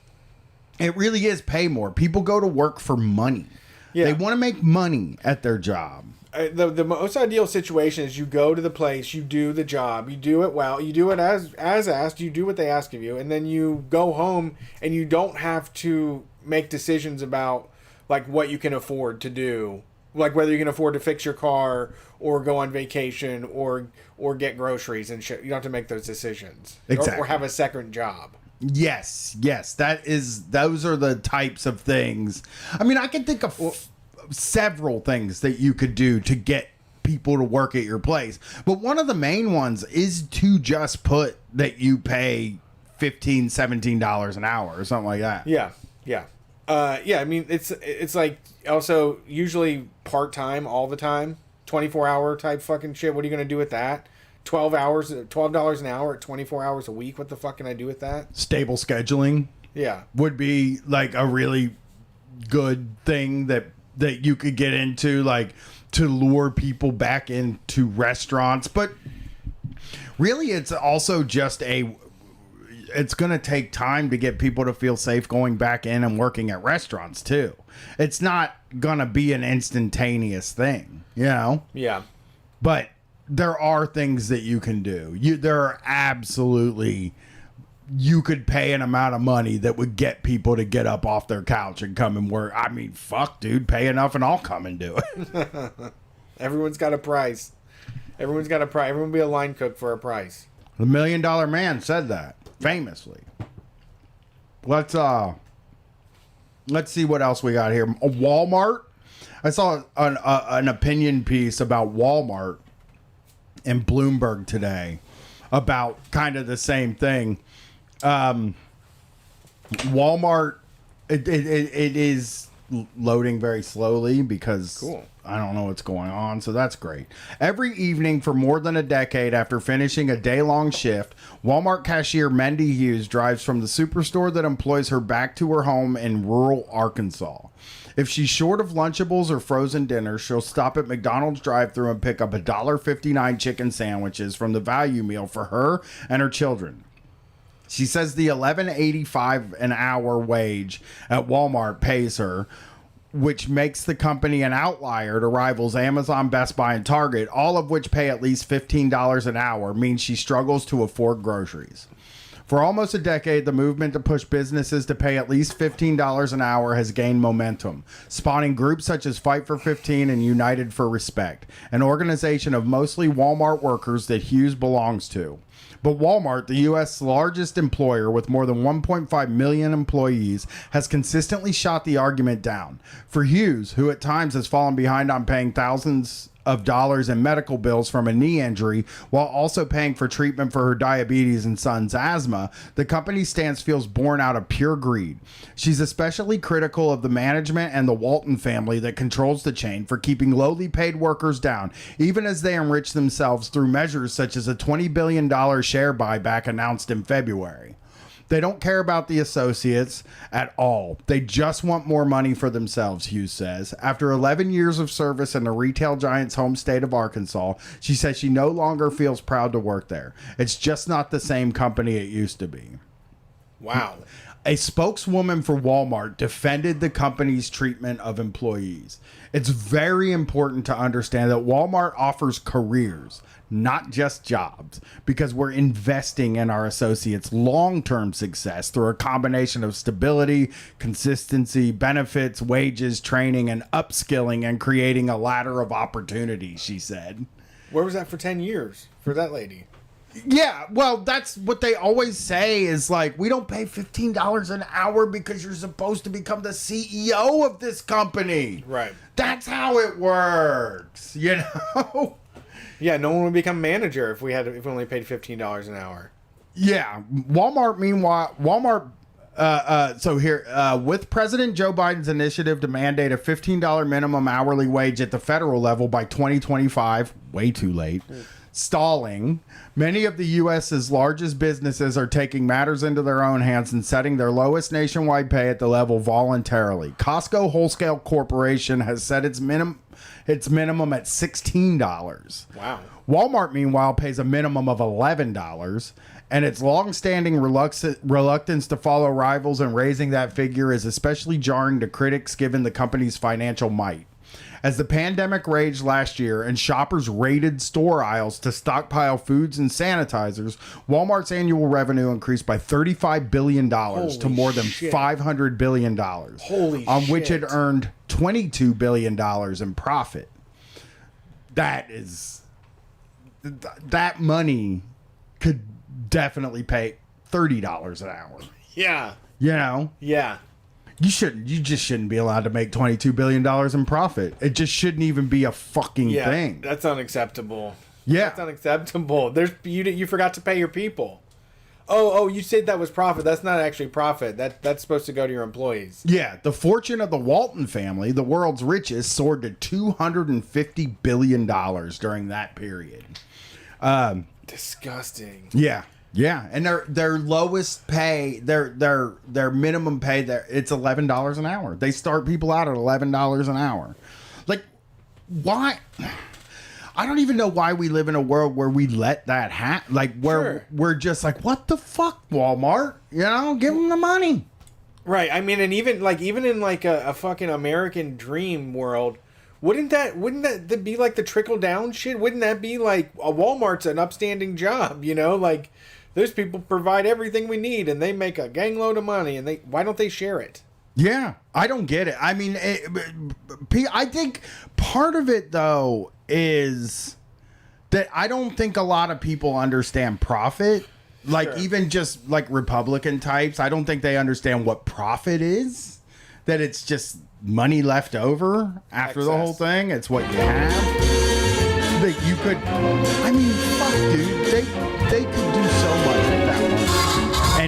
it really is pay more. People go to work for money. Yeah. They want to make money at their job. The most ideal situation is you go to the place, you do the job, you do it well, you do it as asked, you do what they ask of you, and then you go home and you don't have to make decisions about like what you can afford to do, like whether you can afford to fix your car or go on vacation or get groceries and shit. You don't have to make those decisions. Exactly. Or have a second job. Yes, those are the types of things. I mean, I can think of several things that you could do to get people to work at your place. But one of the main ones is to just put that you pay $15, $17 an hour or something like that. Yeah. I mean, it's like also usually part-time all the time, 24-hour type fucking shit. What are you going to do with that? $12 an hour at 24 hours a week. What the fuck can I do with that? Stable scheduling. Yeah. Would be like a really good thing that you could get into, like, to lure people back into restaurants. But really, it's also just it's going to take time to get people to feel safe going back in and working at restaurants too. It's not going to be an instantaneous thing, you know? Yeah. But there are things that you can do. There are absolutely, you could pay an amount of money that would get people to get up off their couch and come and work. I mean, fuck, dude, pay enough and I'll come and do it. Everyone's got a price. Everyone will be a line cook for a price. The $1 Million Man said that famously. Let's see what else we got here. Walmart. I saw an opinion piece about Walmart in Bloomberg today about kind of the same thing. Walmart, it is loading very slowly because Cool. I don't know what's going on. So that's great. Every evening for more than a decade after finishing a day-long shift, Walmart cashier Mendy Hughes drives from the superstore that employs her back to her home in rural Arkansas. If she's short of Lunchables or frozen dinners, she'll stop at McDonald's drive-thru and pick up $1.59 chicken sandwiches from the value meal for her and her children. She says the $11.85 an hour wage at Walmart pays her, which makes the company an outlier to rivals Amazon, Best Buy, and Target, all of which pay at least $15 an hour, means she struggles to afford groceries. For almost a decade, the movement to push businesses to pay at least $15 an hour has gained momentum, spawning groups such as Fight for 15 and United for Respect, an organization of mostly Walmart workers that Hughes belongs to. But Walmart, the U.S. largest employer with more than 1.5 million employees, has consistently shot the argument down. For Hughes, who at times has fallen behind on paying thousands of dollars in medical bills from a knee injury while also paying for treatment for her diabetes and son's asthma, the company's stance feels born out of pure greed. She's especially critical of the management and the Walton family that controls the chain for keeping lowly paid workers down, even as they enrich themselves through measures such as a $20 billion share buyback announced in February. They don't care about the associates at all. They just want more money for themselves, Hughes says. After 11 years of service in the retail giant's home state of Arkansas, she says she no longer feels proud to work there. It's just not the same company it used to be. Wow. A spokeswoman for Walmart defended the company's treatment of employees. It's very important to understand that Walmart offers careers, not just jobs, because we're investing in our associates' long-term success through a combination of stability, consistency, benefits, wages, training, and upskilling, and creating a ladder of opportunity, she said. Where was that for 10 years for that lady? Yeah, well, that's what they always say is like, we don't pay $15 an hour because you're supposed to become the CEO of this company. Right. That's how it works, you know? Yeah, no one would become manager if we only paid $15 an hour. Yeah. Walmart, meanwhile, with President Joe Biden's initiative to mandate a $15 minimum hourly wage at the federal level by 2025, way too late, stalling, many of the U.S.'s largest businesses are taking matters into their own hands and setting their lowest nationwide pay at the level voluntarily. Costco Wholesale Corporation has set its minimum at $16. Wow. Walmart, meanwhile, pays a minimum of $11, and its long-standing reluctance to follow rivals in raising that figure is especially jarring to critics given the company's financial might. As the pandemic raged last year and shoppers raided store aisles to stockpile foods and sanitizers, Walmart's annual revenue increased by $35 billion to more than $500 billion, on which it earned $22 billion in profit. That money could definitely pay $30 an hour. Yeah. You know? Yeah. You just shouldn't be allowed to make $22 billion in profit. It just shouldn't even be a fucking thing. That's unacceptable. Yeah. That's unacceptable. You forgot to pay your people. Oh, you said that was profit. That's not actually profit. That's supposed to go to your employees. Yeah. The fortune of the Walton family, the world's richest, soared to $250 billion during that period. Disgusting. Yeah. Yeah, and their lowest pay, their minimum pay, it's $11 an hour. They start people out at $11 an hour. Like, why? I don't even know why we live in a world where we let that happen. Like, where we're just like, what the fuck, Walmart? You know, give them the money. Right. I mean, and even in a fucking American dream world, wouldn't that be like the trickle down shit? Wouldn't that be like a Walmart's an upstanding job? You know, like. Those people provide everything we need, and they make a gangload of money, and why don't they share it? Yeah, I don't get it. I mean, I think part of it, though, is that I don't think a lot of people understand profit. Like, even just, like, Republican types, I don't think they understand what profit is. That it's just money left over after the whole thing. It's what you have. That you could... I mean, fuck, dude. They could do so much with that money.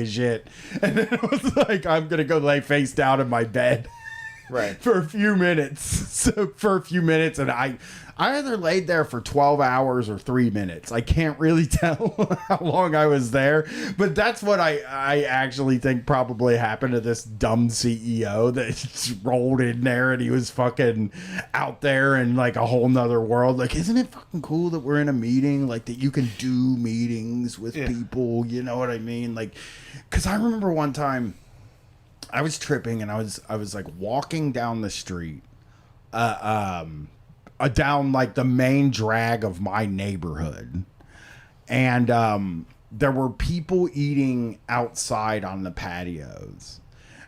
take a shit. And then it was like, I'm going to go lay face down in my bed. Right. For a few minutes. So for a few minutes, and I either laid there for 12 hours or 3 minutes. I can't really tell how long I was there, but that's what I actually think probably happened to this dumb CEO that just rolled in there and he was fucking out there in like a whole nother world. Like, isn't it fucking cool that we're in a meeting, like that you can do meetings with people, you know what I mean? Like, because I remember one time I was tripping and I was like walking down the street, down like the main drag of my neighborhood, and there were people eating outside on the patios,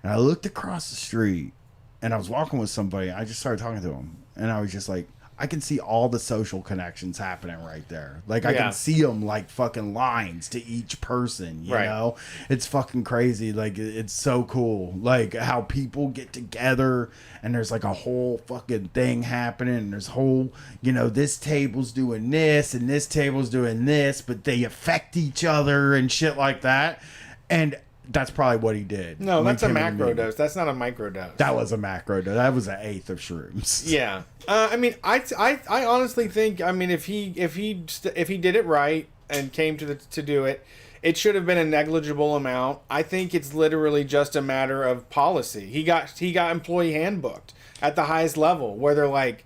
and I looked across the street and I was walking with somebody. I just started talking to him and I was just like, I can see all the social connections happening right there. Like I can see them like fucking lines to each person, you know? It's fucking crazy. Like it's so cool. Like how people get together and there's like a whole fucking thing happening. And there's whole, you know, this table's doing this and this table's doing this, but they affect each other and shit like that. And that's probably what he did. No, that's a macro dose. That's not a micro dose. That was a macro dose. That was an eighth of shrooms. Yeah. I mean, I honestly think, I mean, if he did it right and came to do it, it should have been a negligible amount. I think it's literally just a matter of policy. He got employee handbooked at the highest level where they're like,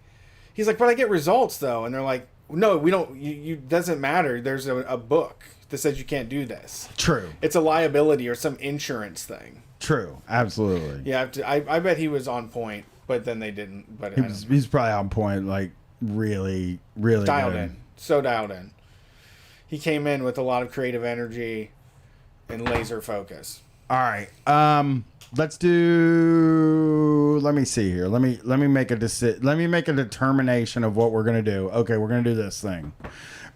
he's like, but I get results though, and they're like, no, we don't. You doesn't matter. There's a book that says you can't do this. True. It's a liability or some insurance thing. True. Absolutely. Yeah, I bet he was on point, but then they didn't. But he's probably on point, like really, really dialed good. in. So dialed in. He came in with a lot of creative energy and laser focus. All right. Let's do. Let me see here. Let me make a Let me make a determination of what we're gonna do. Okay, we're gonna do this thing.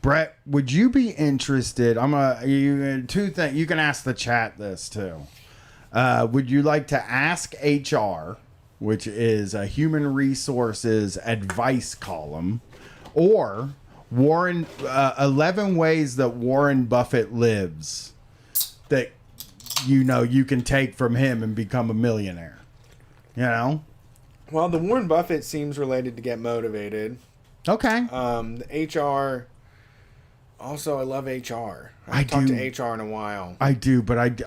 Brett, would you be interested? Two things. You can ask the chat this too. Would you like to ask HR, which is a human resources advice column, or Warren 11 ways that Warren Buffett lives that you can take from him and become a millionaire? You know? Well, the Warren Buffett seems related to get motivated. Okay. The HR. Also, I love HR. I haven't talked to HR in a while. I do, but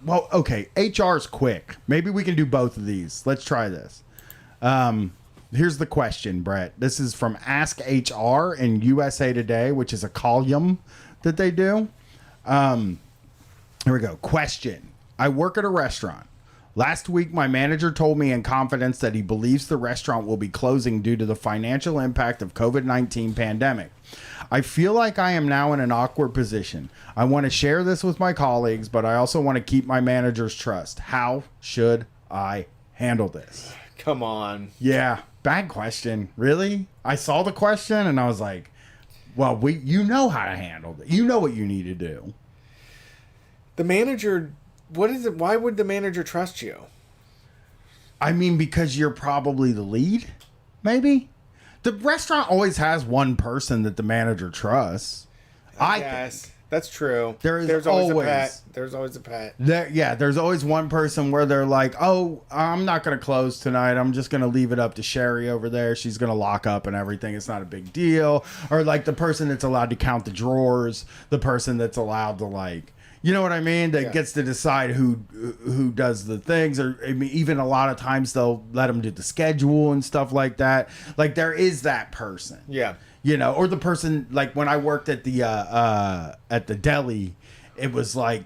well, okay. HR's quick. Maybe we can do both of these. Let's try this. Here's the question, Brett. This is from Ask HR in USA Today, which is a column that they do. Here we go. Question. I work at a restaurant. Last week, my manager told me in confidence that he believes the restaurant will be closing due to the financial impact of COVID-19 pandemic. I feel like I am now in an awkward position. I want to share this with my colleagues, but I also want to keep my manager's trust. How should I handle this? Come on. Yeah, bad question. Really? I saw the question and I was like, well, you know how to handle it. You know what you need to do. The manager, what is it? Why would the manager trust you? I mean, because you're probably the lead, maybe? The restaurant always has one person that the manager trusts. I guess. That's true. There's always a pet. There's always a pet. There's always one person where they're like, oh, I'm not going to close tonight. I'm just going to leave it up to Sherry over there. She's going to lock up and everything. It's not a big deal. Or like the person that's allowed to count the drawers, the person that's allowed to like, you know what I mean? That gets to decide who does the things. Or I mean, even a lot of times they'll let them do the schedule and stuff like that. Like there is that person. Yeah. You know, or the person like when I worked at the deli, it was like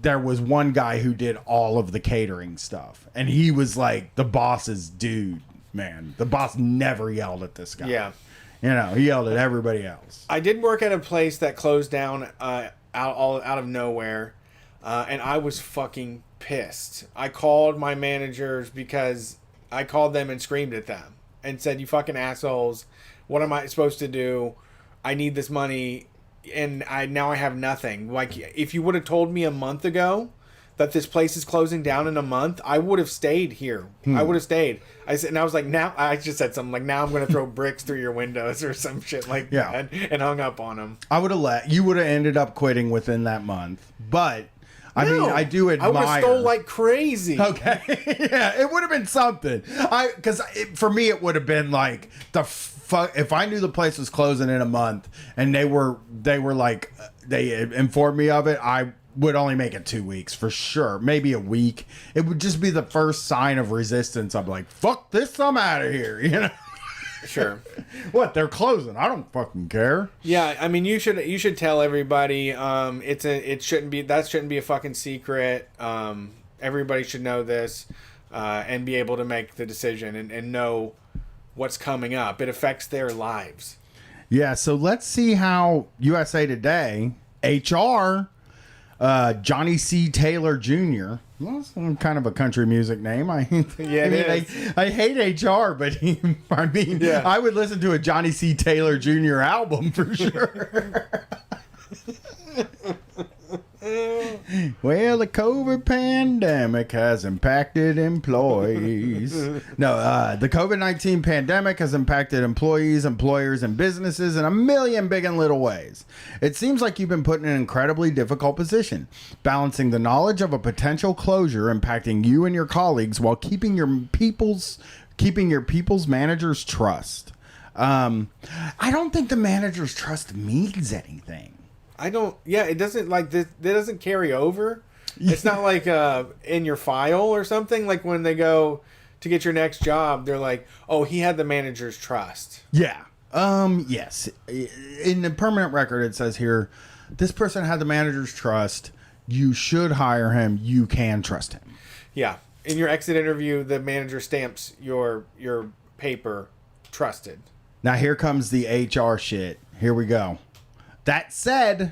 there was one guy who did all of the catering stuff, and he was like the boss's dude. Man, the boss never yelled at this guy. Yeah. You know, he yelled at everybody else. I did work at a place that closed down out of nowhere, and I was fucking pissed. I called my managers because I called them and screamed at them and said, "You fucking assholes! What am I supposed to do? I need this money, and now I have nothing." Like, if you would have told me a month ago that this place is closing down in a month, I would have stayed here. I would have stayed. I said, and I was like, now I just said something like, now I'm going to throw bricks through your windows or some shit like that, and hung up on them. You would have ended up quitting within that month, but I mean, I do admire. I would have stole like crazy. Okay. Yeah, it would have been something. Because for me, it would have been like if I knew the place was closing in a month and they were like, they informed me of it, I would only make it 2 weeks for sure. Maybe a week. It would just be the first sign of resistance. I'm like, fuck this, I'm out of here, you know? Sure. What, they're closing? I don't fucking care. Yeah, I mean, you should tell everybody. That shouldn't be a fucking secret. Everybody should know this, and be able to make the decision and know what's coming up. It affects their lives. Yeah, so let's see how USA Today HR Johnny C. Taylor Jr. Well, that's kind of a country music name. I hate HR, but I would listen to a Johnny C. Taylor Jr. album for sure. Well, the COVID pandemic has impacted employees. No, the COVID-19 pandemic has impacted employees, employers, and businesses in a million big and little ways. It seems like you've been put in an incredibly difficult position, balancing the knowledge of a potential closure impacting you and your colleagues while keeping your people's managers' trust. I don't think the managers' trust means anything. I don't. Yeah, it doesn't like this. It doesn't carry over. It's not like in your file or something. Like when they go to get your next job, they're like, "Oh, he had the manager's trust." Yeah. Yes. In the permanent record, it says here, this person had the manager's trust. You should hire him. You can trust him. Yeah. In your exit interview, the manager stamps your paper, trusted. Now here comes the HR shit. Here we go. That said,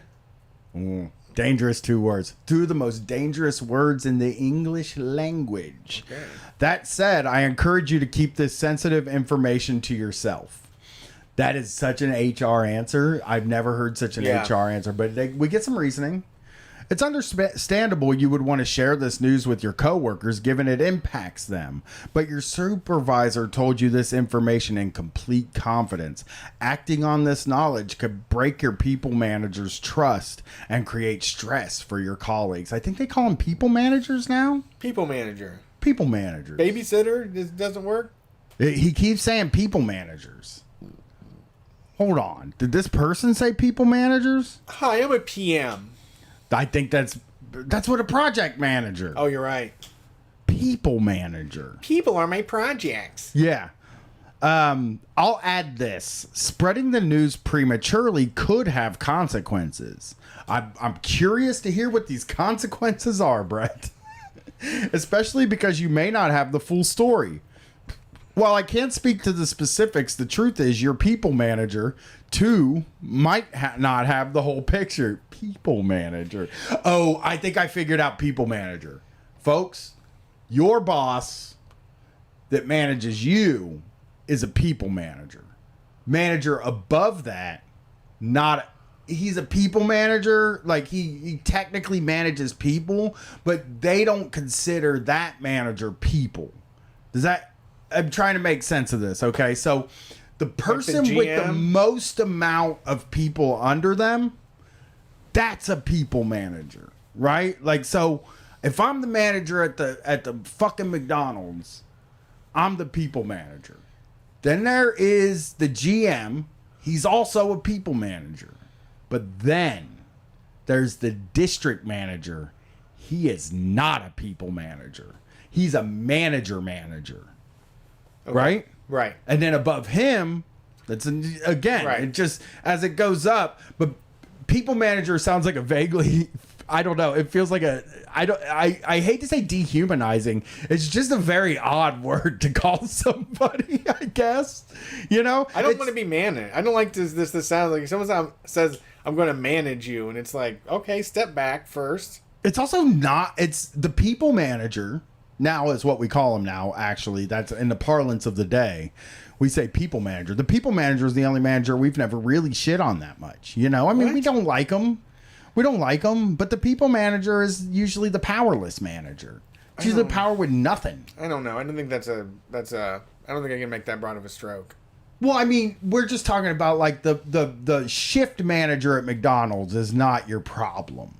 dangerous 2 words. 2 of the most dangerous words in the English language. Okay. That said, I encourage you to keep this sensitive information to yourself. That is such an HR answer. I've never heard such an HR answer, but we get some reasoning. It's understandable you would want to share this news with your coworkers given it impacts them, but your supervisor told you this information in complete confidence. Acting on this knowledge could break your people manager's trust and create stress for your colleagues. I think they call them people managers now? People manager. People managers. Babysitter? This doesn't work? He keeps saying people managers. Hold on. Did this person say people managers? Hi, I'm a PM. I think that's what a project manager. Oh, you're right. People manager. People are my projects. Yeah. I'll add this. Spreading the news prematurely could have consequences. I'm curious to hear what these consequences are, Brett. Especially because you may not have the full story. While I can't speak to the specifics, the truth is your people manager, too, might not have the whole picture. People manager. Oh, I think I figured out people manager. Folks, your boss that manages you is a people manager. Manager above that, he's a people manager. Like he technically manages people, but they don't consider that manager people. I'm trying to make sense of this, okay? So the person with the most amount of people under them, that's a people manager, right? Like, so if I'm the manager at the fucking McDonald's, I'm the people manager. Then there is the GM. He's also a people manager. But then there's the district manager. He is not a people manager. He's a manager. Okay. Right? Right. And then above him, that's again, right. It just as it goes up, but people manager sounds like a vaguely, I don't know, it feels like I hate to say dehumanizing. It's just a very odd word to call somebody, I guess. You know? I don't want to be managed. I don't like this sound like someone says I'm going to manage you and it's like, okay, step back first. It's also not, it's the people manager. Now is what we call them now, actually. That's in the parlance of the day. We say people manager. The people manager is the only manager we've never really shit on that much. You know, I mean, we don't like them. We don't like them. But the people manager is usually the powerless manager. It's usually the power with nothing. I don't know. I don't think I don't think I can make that broad of a stroke. Well, I mean, we're just talking about like the shift manager at McDonald's is not your problem.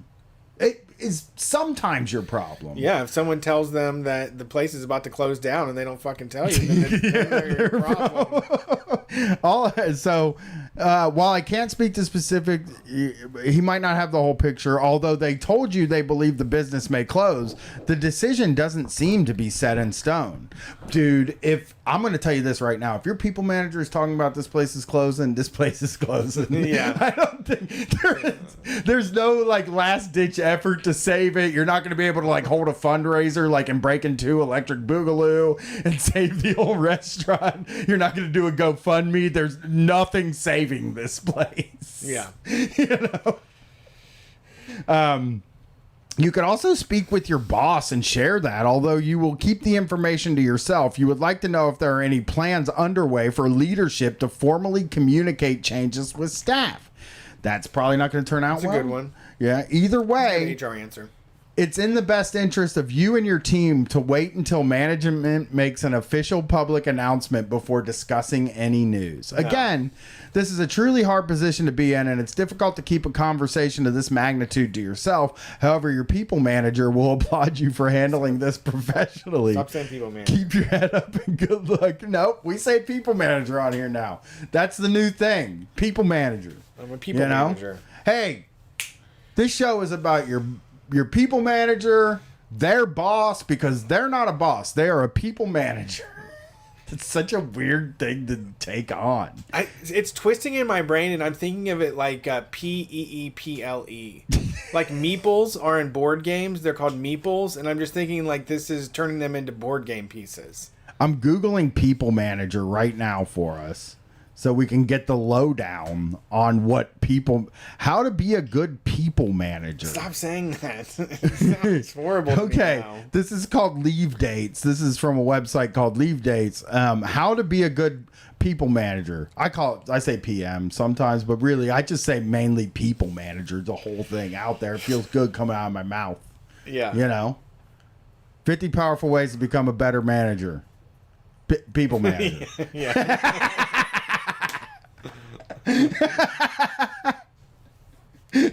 is sometimes your problem. Yeah, if someone tells them that the place is about to close down and they don't fucking tell you, then they're your problem. While I can't speak to specific, he might not have the whole picture. Although they told you they believe the business may close, the decision doesn't seem to be set in stone. Dude, if I'm going to tell you this right now, if your people manager is talking about this place is closing, this place is closing. Yeah. I don't think there's no like last ditch effort to save it. You're not going to be able to like hold a fundraiser like in Breaking 2 Electric Boogaloo and save the old restaurant. You're not going to do a GoFundMe. There's nothing saving this place. Yeah. You know? You could also speak with your boss and share that, although you will keep the information to yourself. You would like to know if there are any plans underway for leadership to formally communicate changes with staff. That's probably not going to turn out That's well. a good one. Yeah. Either way, HR answer. it's in the best interest of you and your team to wait until management makes an official public announcement before discussing any news. Again, this is a truly hard position to be in, and it's difficult to keep a conversation of this magnitude to yourself. However, your people manager will applaud you for handling this professionally. Stop saying people manager. Keep your head up and good luck. Nope, we say people manager on here now. That's the new thing. People manager. I'm a people manager. Hey, this show is about your people manager, their boss, because they're not a boss. They are a people manager. It's such a weird thing to take on. It's twisting in my brain, and I'm thinking of it like P-E-E-P-L-E. Like meeples are in board games. They're called meeples, and I'm just thinking like this is turning them into board game pieces. I'm Googling people manager right now for us, so we can get the lowdown on how to be a good people manager. Stop saying that. It sounds horrible. Okay, to me now. this is called Leave Dates. This is from a website called Leave Dates. How to be a good people manager. I say PM sometimes, but really I just say mainly people manager. The whole thing out there. It feels good coming out of my mouth. Yeah. You know, 50 powerful ways to become a better manager. People manager. Yeah.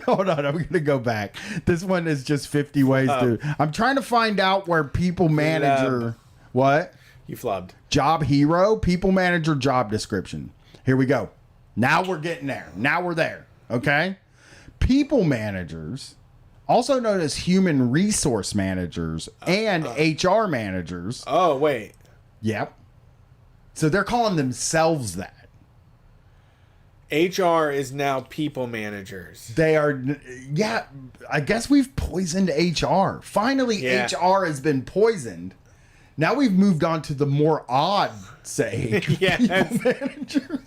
Hold on, I'm gonna go back. This one is just 50 ways to. I'm trying to find out where people manager. What? You flubbed. Job hero, people manager job description. Here we go. Now we're getting there. Now we're there. Okay. People managers, also known as human resource managers and HR managers. Oh wait. Yep. So they're calling themselves that. HR is now people managers. They are, yeah, I guess we've poisoned HR. Finally, HR has been poisoned. Now we've moved on to the more odd, say, Yes. people managers.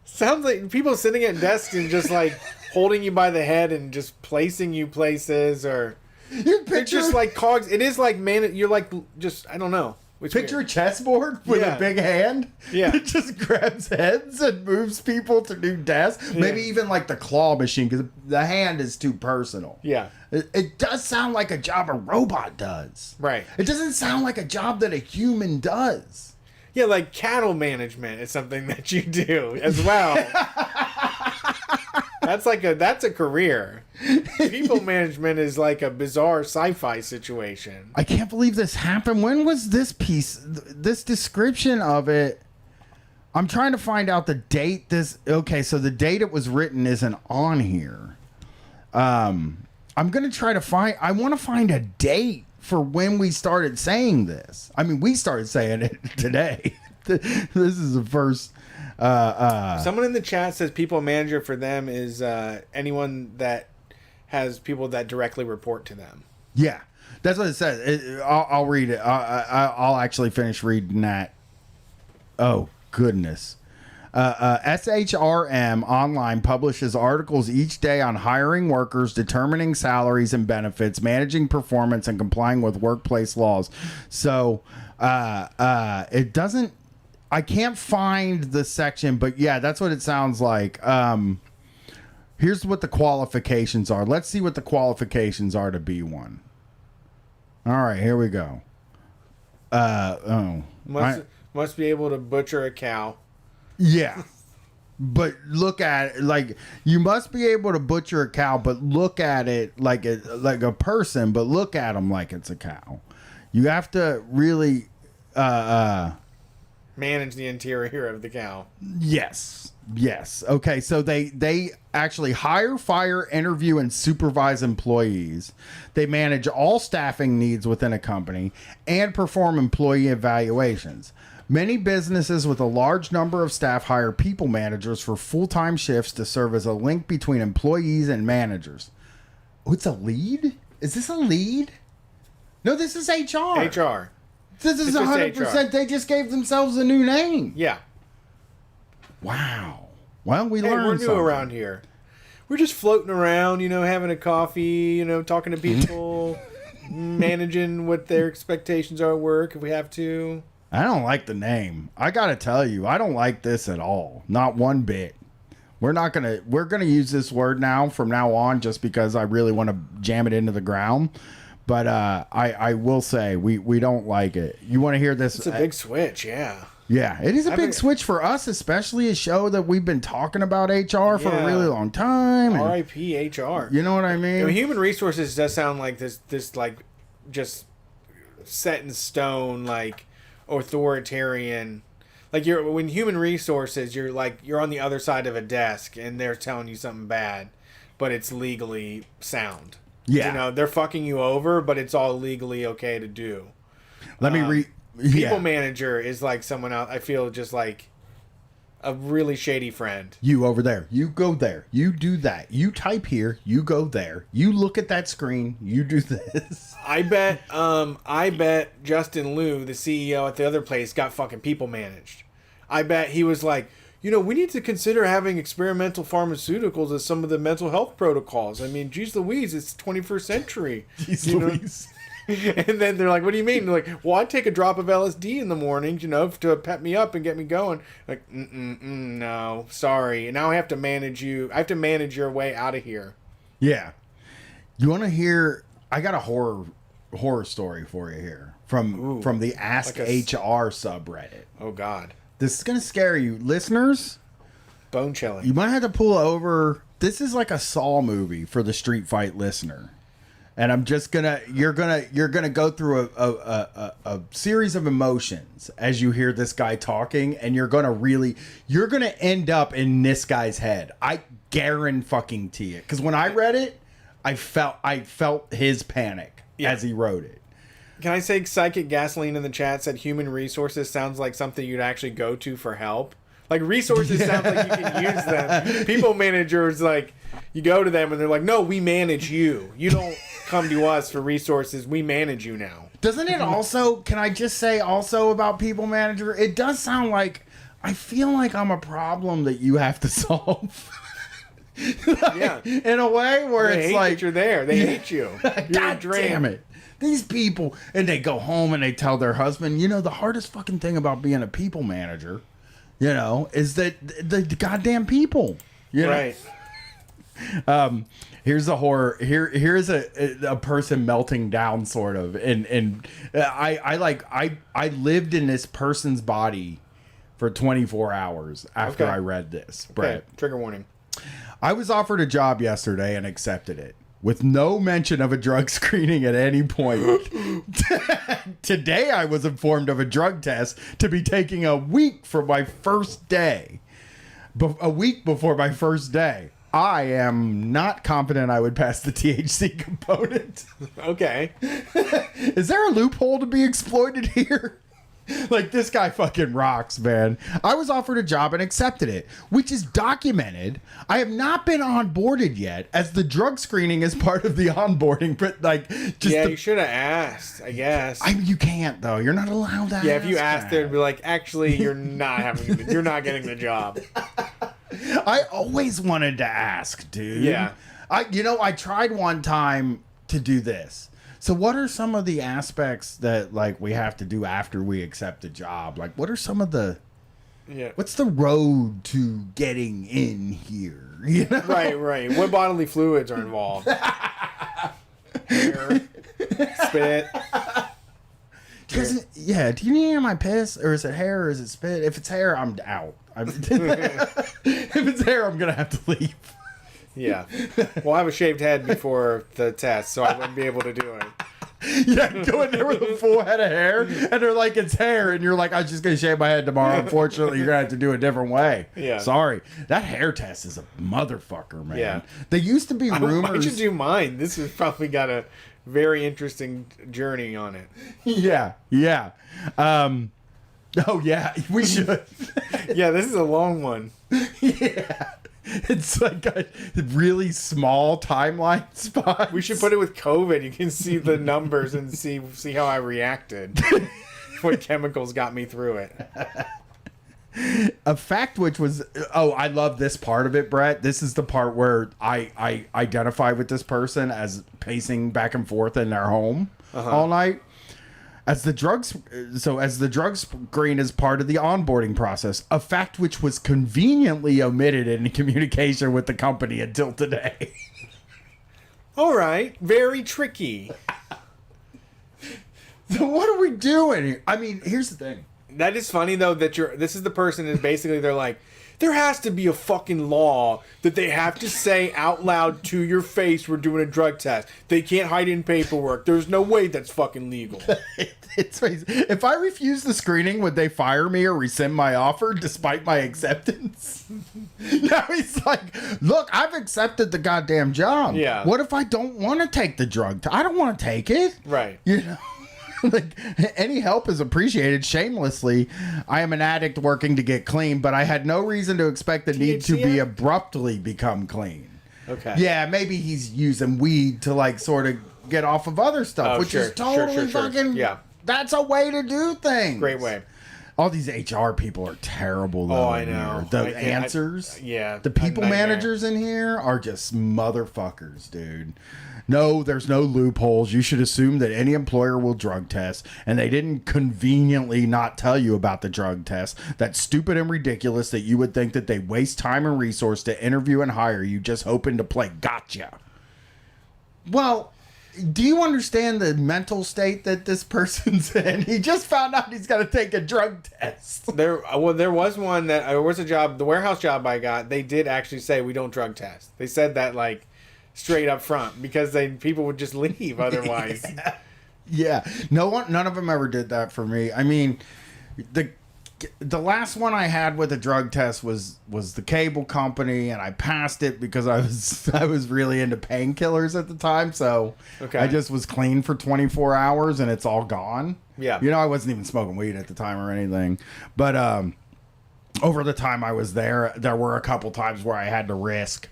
Sounds like people sitting at desks and just like holding you by the head and just placing you places, or You're just like cogs. It is like you're like just I don't know. It's picture weird. a chessboard with a big hand. Yeah. It just grabs heads and moves people to new desks. Maybe even like the claw machine, because the hand is too personal. Yeah. It does sound like a job a robot does. Right. It doesn't sound like a job that a human does. Yeah, like cattle management is something that you do as well. That's a career. People management is like a bizarre sci-fi situation. I can't believe this happened. When was this this description of it? I'm trying to find out the date so the date it was written isn't on here. I'm going to try to I want to find a date for when we started saying this. I mean, we started saying it today. This is the first. Someone in the chat says people manager for them is anyone that has people that directly report to them. Yeah, that's what it says. I'll read it. I'll actually finish reading that. Oh, goodness. SHRM Online publishes articles each day on hiring workers, determining salaries and benefits, managing performance, and complying with workplace laws. So it doesn't... I can't find the section, but yeah, that's what it sounds like. Here's what the qualifications are. Let's see what the qualifications are to be one. All right, here we go. Must be able to butcher a cow. Yeah. but look at it like you must be able to butcher a cow, but look at it like a person, but look at them like it's a cow. You have to really manage the interior of the cow. Yes. Okay, so they actually hire, fire, interview, and supervise employees. They manage all staffing needs within a company and perform employee evaluations. Many businesses with a large number of staff hire people managers for full-time shifts to serve as a link between employees and managers. Oh, it's a lead? Is this a lead? No, this is HR. HR. This is 100%. They just gave themselves a new name. Yeah. Wow. Well, we learned we're new something around here. We're just floating around, having a coffee, talking to people, managing what their expectations are at work if we have to. I don't like the name. I gotta tell you, I don't like this at all. Not one bit. We're gonna use this word from now on just because I really want to jam it into the ground. But I will say we don't like it. You want to hear this? It's a big switch, yeah. Yeah, it is a big switch for us, especially a show that we've been talking about HR for a really long time. R.I.P. HR. You know what I mean? Human resources does sound like this like just set in stone, like authoritarian. Like when human resources, you're on the other side of a desk and they're telling you something bad, but it's legally sound. Yeah, they're fucking you over, but it's all legally okay to do. Let me read. People manager is like someone else. I feel just like a really shady friend. You over there. You go there. You do that. You type here. You go there. You look at that screen. You do this. I bet Justin Liu, the CEO at the other place, got fucking people managed. I bet he was like, we need to consider having experimental pharmaceuticals as some of the mental health protocols. I mean, geez Louise, it's 21st century. Geez Louise. And then they're like, what do you mean? They're like, well, I take a drop of LSD in the morning, to pep me up and get me going. Like, no, sorry. Now I have to manage you. I have to manage your way out of here. Yeah. You want to hear? I got a horror story for you here from the Ask HR subreddit. Oh God. This is going to scare you. Listeners, bone chilling. You might have to pull over. This is like a Saw movie for the Street Fight listener. And I'm just you're gonna go through a series of emotions as you hear this guy talking, and you're gonna end up in this guy's head. I guarantee it. Because when I read it, I felt his panic as he wrote it. Can I say Psychic Gasoline in the chat said human resources sounds like something you'd actually go to for help? Like resources sounds like you can use them. People managers, like you go to them and they're like, no, we manage you. You don't come to us for resources. We manage you now. Doesn't it also, can I just say also about people manager, it does sound like I feel like I'm a problem that you have to solve. In a way where they it's hate like that you're there. They hate you. God damn it. These people, and they go home and they tell their husband, the hardest fucking thing about being a people manager, is that the goddamn people. Right. Here's a horror. Here's a person melting down, sort of, and I lived in this person's body for 24 hours after I read this. Brett, okay. Trigger warning. I was offered a job yesterday and accepted it, with no mention of a drug screening at any point. Today, I was informed of a drug test to be taking a week for my first day. A week before my first day. I am not confident I would pass the THC component. Okay. Is there a loophole to be exploited here? Like, this guy fucking rocks, man. I was offered a job and accepted it, which is documented. I have not been onboarded yet, as the drug screening is part of the onboarding. You should have asked, I guess. You can't, though. You're not allowed to ask. Yeah, if you asked, they'd be like, actually, you're not getting the job. I always wanted to ask, dude. Yeah. I tried one time to do this. So what are some of the aspects that we have to do after we accept a job? Like, what are some of the what's the road to getting in here? Right. What bodily fluids are involved? Hair, spit. Do you need my piss, or is it hair, or is it spit? If it's hair, I'm out. I mean, if it's hair, I'm gonna have to leave. Yeah. Well, I have a shaved head before the test, so I wouldn't be able to do it. Yeah, go in there with a full head of hair, and they're like, it's hair, and you're like, I was just gonna shave my head tomorrow. Unfortunately, you're gonna have to do it a different way. Yeah. Sorry. That hair test is a motherfucker, man. Yeah. There used to be I rumors. should do mine. This has probably got a very interesting journey on it. Yeah. Oh yeah, we should. Yeah, this is a long one. Yeah. It's like a really small timeline spot. We should put it with COVID. You can see the numbers and see how I reacted. What chemicals got me through it. A fact which was, I love this part of it, Brett. This is the part where I identify with this person as pacing back and forth in their home all night. As the drug screen is part of the onboarding process, a fact which was conveniently omitted in communication with the company until today. All right, very tricky. So what are we doing here? I mean, here's the thing. That is funny though that this is the person is basically they're like, there has to be a fucking law that they have to say out loud to your face we're doing a drug test. They can't hide in paperwork. There's no way that's fucking legal. It's crazy. If I refuse the screening, would they fire me or rescind my offer despite my acceptance? Now he's like, look, I've accepted the goddamn job. Yeah. What if I don't want to take the drug? I don't want to take it. Right. You know? Like, any help is appreciated. Shamelessly, I am an addict working to get clean, but I had no reason to expect the need to be abruptly become clean. Okay. Yeah, maybe he's using weed to like sort of get off of other stuff, which is totally fucking. Yeah. That's a way to do things. Great way. All these HR people are terrible, though. Oh, I know. The answers. Yeah. The people managers in here are just motherfuckers, dude. No, there's no loopholes. You should assume that any employer will drug test, and they didn't conveniently not tell you about the drug test. That's stupid and ridiculous that you would think that they waste time and resource to interview and hire you just hoping to play gotcha. Well, do you understand the mental state that this person's in? He just found out he's got to take a drug test. There was one that there was a job, the warehouse job I got. They did actually say we don't drug test. They said that like straight up front because people would just leave otherwise. Yeah. None of them ever did that for me. I mean, the last one I had with a drug test was the cable company, and I passed it because I was really into painkillers at the time, so I just was clean for 24 hours and it's all gone. Yeah. You know, I wasn't even smoking weed at the time or anything. But over the time I was there were a couple times where I had to risk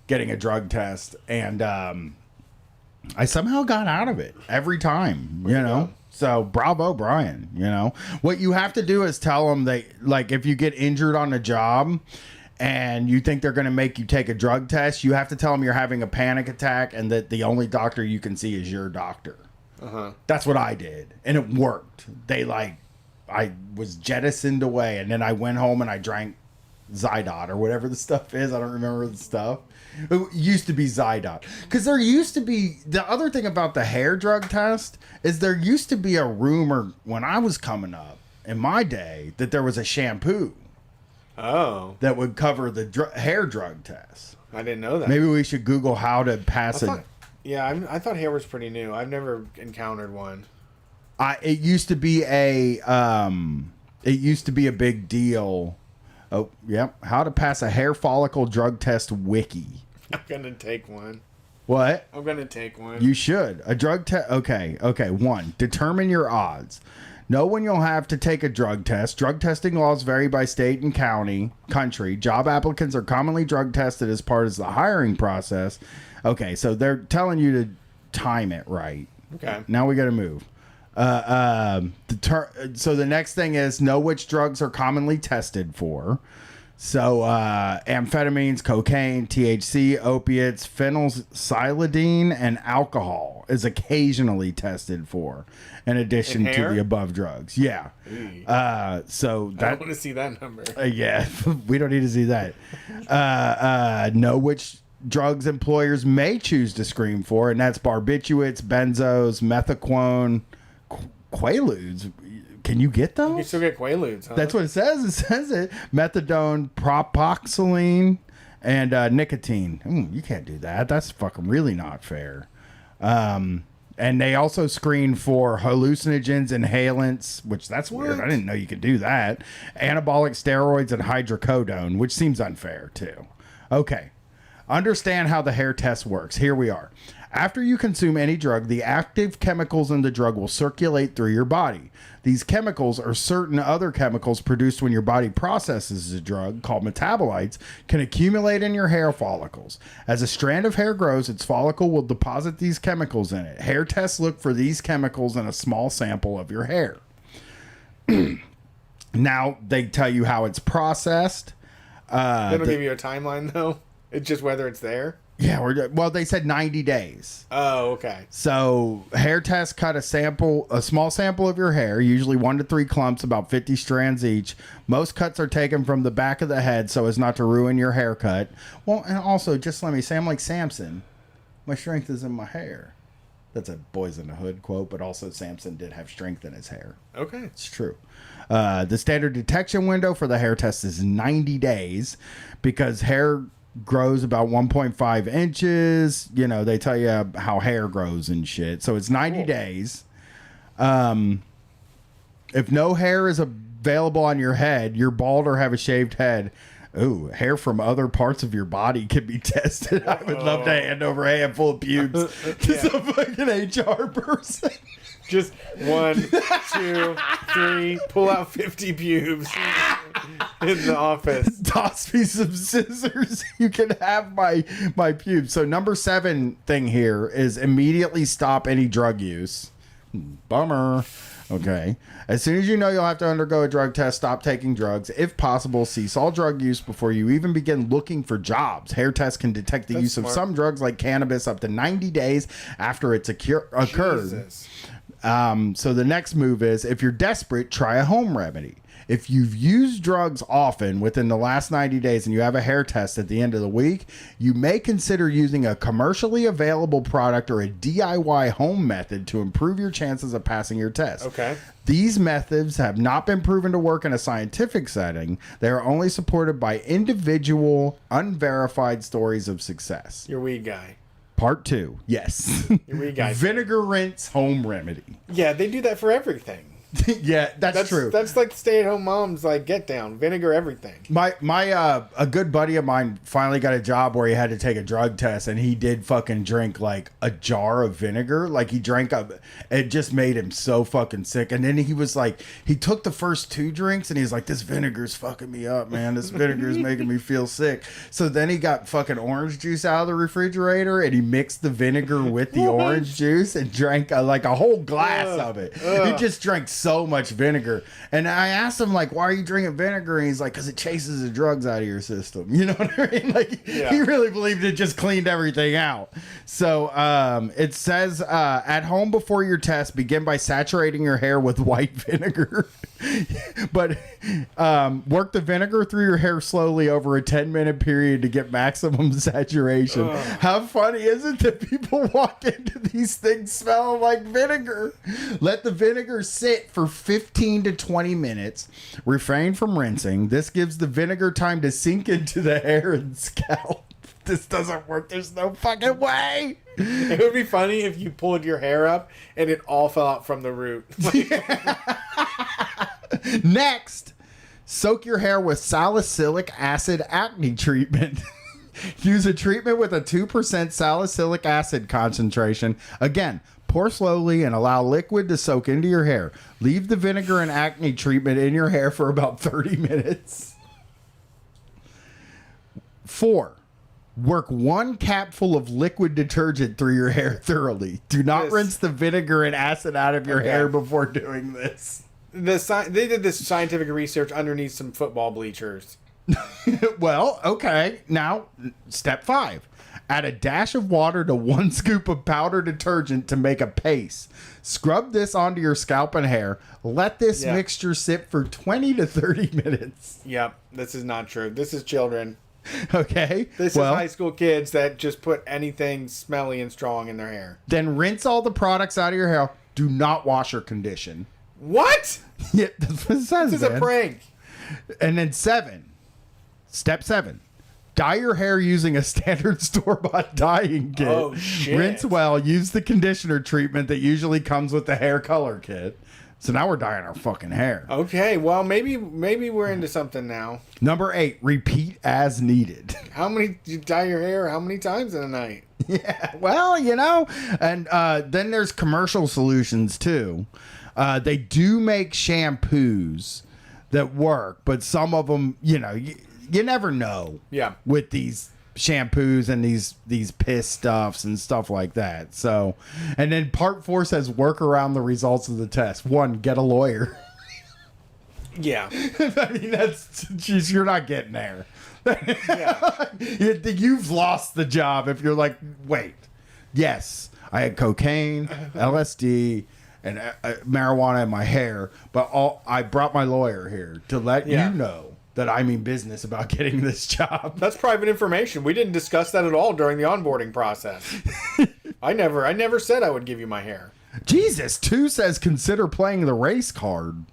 getting a drug test, and I somehow got out of it every time, you know. So bravo, Brian. You know what you have to do is tell them that, like, if you get injured on the job and you think they're going to make you take a drug test, you have to tell them you're having a panic attack and that the only doctor you can see is your doctor. That's what I did, and it worked. I was jettisoned away, and then I went home and I drank Zydot or whatever the stuff is. I don't remember the stuff. It used to be Zydot. Because there used to be... The other thing about the hair drug test is there used to be a rumor when I was coming up in my day that there was a shampoo. Oh. That would cover the hair drug test. I didn't know that. Maybe we should Google how to pass it. Yeah, I thought hair was pretty new. I've never encountered one. It used to be a big deal. Oh, yep. How to pass a hair follicle drug test wiki. I'm going to take one. What? I'm going to take one. You should. A drug test. Okay. 1, determine your odds. Know when you'll have to take a drug test. Drug testing laws vary by state and country. Job applicants are commonly drug tested as part of the hiring process. Okay, so they're telling you to time it right. Okay. Now we got to move. So the next thing is know which drugs are commonly tested for. So amphetamines, cocaine, THC, opiates, phenylxylidine, and alcohol is occasionally tested for, in addition to the above drugs. Yeah. So that, I don't want to see that number. Yeah, we don't need to see that. Know which drugs employers may choose to screen for, and that's barbiturates, benzos, methaquone, quaaludes. Can you get those? You can still get Quaaludes, huh? That's what it says. It says it. Methadone, propoxyline, and nicotine. You can't do that. That's fucking really not fair. And they also screen for hallucinogens, inhalants, which that's weird. I didn't know you could do that. Anabolic steroids and hydrocodone, which seems unfair too. Okay. Understand how the hair test works. Here we are. After you consume any drug, the active chemicals in the drug will circulate through your body. These chemicals or certain other chemicals produced when your body processes the drug, called metabolites, can accumulate in your hair follicles. As a strand of hair grows, its follicle will deposit these chemicals in it. Hair tests look for these chemicals in a small sample of your hair. Now, they tell you how it's processed. They don't give you a timeline, though? It's just whether it's there? Yeah, well, they said 90 days. Oh, okay. So hair tests cut a small sample of your hair, usually 1 to 3 clumps, about 50 strands each. Most cuts are taken from the back of the head so as not to ruin your haircut. Well, and also, just let me say, I'm like Samson. My strength is in my hair. That's a Boys in the Hood quote, but also Samson did have strength in his hair. Okay. It's true. The standard detection window for the hair test is 90 days because hair grows about 1.5 inches. You know, they tell you how hair grows and shit. So it's 90 days. If no hair is available on your head, you're bald or have a shaved head. Ooh, hair from other parts of your body can be tested. I would love to hand over a handful of pubes to some fucking HR person. Just 1, 2, 3, pull out 50 pubes in the office. Toss me some scissors. You can have my pubes. So number 7 thing here is immediately stop any drug use. Bummer. Okay. As soon as you know you'll have to undergo a drug test, stop taking drugs. If possible, cease all drug use before you even begin looking for jobs. Hair tests can detect the use of some drugs like cannabis up to 90 days after it's occurred. Jesus. So the next move is, if you're desperate, try a home remedy. If you've used drugs often within the last 90 days and you have a hair test at the end of the week, you may consider using a commercially available product or a DIY home method to improve your chances of passing your test. Okay. These methods have not been proven to work in a scientific setting. They are only supported by individual, unverified stories of success. Your weed guy. Part 2. Yes. Your weed guy. Vinegar rinse home remedy. Yeah, they do that for everything. Yeah, that's true. That's like the stay-at-home mom's like get down, vinegar everything. My a good buddy of mine finally got a job where he had to take a drug test, and he did fucking drink like a jar of vinegar. Like he drank up, it just made him so fucking sick. And then he was like, he took the first 2 drinks, and he's like, this vinegar's fucking me up, man. This vinegar's making me feel sick. So then he got fucking orange juice out of the refrigerator, and he mixed the vinegar with the orange juice and drank like a whole glass of it. He just drank so much vinegar. And I asked him, like, why are you drinking vinegar? And he's like, because it chases the drugs out of your system. You know what I mean? Like, he really believed it just cleaned everything out. So it says, at home before your test, begin by saturating your hair with white vinegar. But work the vinegar through your hair slowly over a 10-minute period to get maximum saturation. How funny is it that people walk into these things smelling like vinegar? Let the vinegar sit for 15 to 20 minutes. Refrain from rinsing. This gives the vinegar time to sink into the hair and scalp. This doesn't work. There's no fucking way. It would be funny if you pulled your hair up and it all fell out from the root. Next, soak your hair with salicylic acid acne treatment. Use a treatment with a 2% salicylic acid concentration. Again, pour slowly and allow liquid to soak into your hair. Leave the vinegar and acne treatment in your hair for about 30 minutes. 4. Work 1 capful of liquid detergent through your hair thoroughly. Do not rinse the vinegar and acid out of your hair before doing this. They did this scientific research underneath some football bleachers. Well, okay. Now, step 5. Add a dash of water to 1 scoop of powder detergent to make a paste. Scrub this onto your scalp and hair. Let this mixture sit for 20 to 30 minutes. Yep, this is not true. This is children. Okay. This is high school kids that just put anything smelly and strong in their hair. Then rinse all the products out of your hair. Do not wash or condition. What? Yeah, that's what it says. This is a man. prank. And then step 7. Dye your hair using a standard store-bought dyeing kit. Oh, shit. Rinse well. Use the conditioner treatment that usually comes with the hair color kit. So now we're dyeing our fucking hair. Okay, well, maybe we're into something now. Number 8, repeat as needed. How many, you dye your hair how many times in a night? Yeah, well, and then there's commercial solutions too. They do make shampoos that work, but some of them, you never know. Yeah. With these shampoos and these piss stuffs and stuff like that. So, and then part 4 says work around the results of the test. 1, get a lawyer. Yeah. I mean, jeez, you're not getting there. Yeah. You've lost the job if you're like, wait, yes, I had cocaine, LSD, and marijuana in my hair, but I brought my lawyer here to let you know that I mean business about getting this job. That's private information. We didn't discuss that at all during the onboarding process. I never said I would give you my hair. Jesus, 2 says consider playing the race card.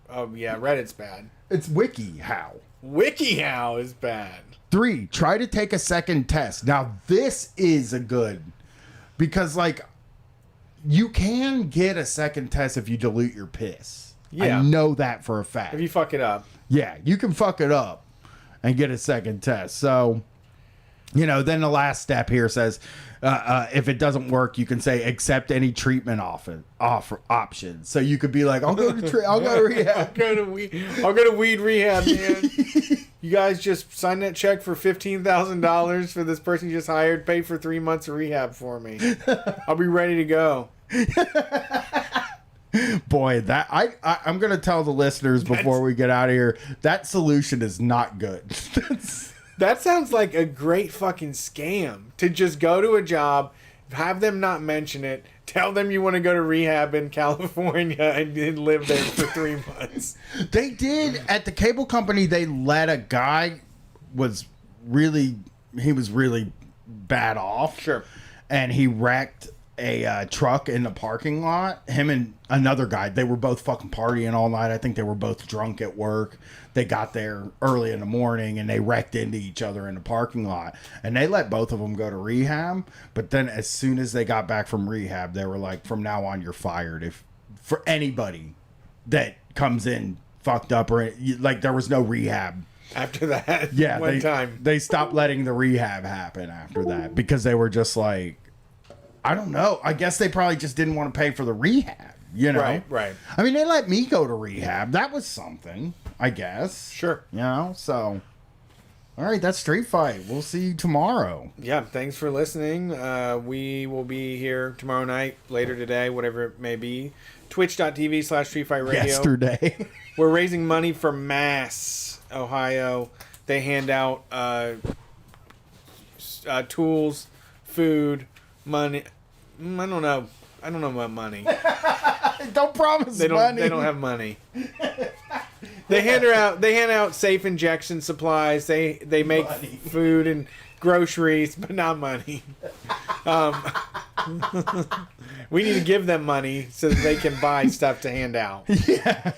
Oh yeah, Reddit's bad. It's WikiHow. WikiHow is bad. 3, try to take a second test. Now this is a good, because like you can get a second test if you dilute your piss. Yeah. I know that for a fact. If you fuck it up. Yeah, you can fuck it up and get a second test. So, then the last step here says, if it doesn't work, you can say accept any treatment offer options. So you could be like, I'll go to rehab. I'll go to weed rehab, man. You guys just sign that check for $15,000 for this person you just hired. Pay for 3 months of rehab for me. I'll be ready to go. Boy, that I'm gonna tell the listeners before we get out of here, that solution is not good. That sounds like a great fucking scam. To just go to a job, have them not mention it, tell them you want to go to rehab in California, and then live there for 3 months. They did at the cable company. They let a guy was really bad off. Sure. And he wrecked a truck in the parking lot. Him and another guy, they were both fucking partying all night. I think they were both drunk at work. They got there early in the morning and they wrecked into each other in the parking lot. And they let both of them go to rehab. But then as soon as they got back from rehab, they were like, from now on, you're fired. For anybody that comes in fucked up or like, there was no rehab. After that, yeah, time. They stopped letting the rehab happen after that because they were just like, I don't know. I guess they probably just didn't want to pay for the rehab, Right. I mean, they let me go to rehab. That was something, I guess. Sure. So. All right, that's Street Fight. We'll see you tomorrow. Yeah, thanks for listening. We will be here tomorrow night, later today, whatever it may be. Twitch.tv/Street Fight Radio. Yesterday. We're raising money for Mass, Ohio. They hand out tools, food, money. I don't know about money. Don't promise money. They don't have money. They hand out safe injection supplies. They make food and groceries, but not money. We need to give them money so that they can buy stuff to hand out. Yeah.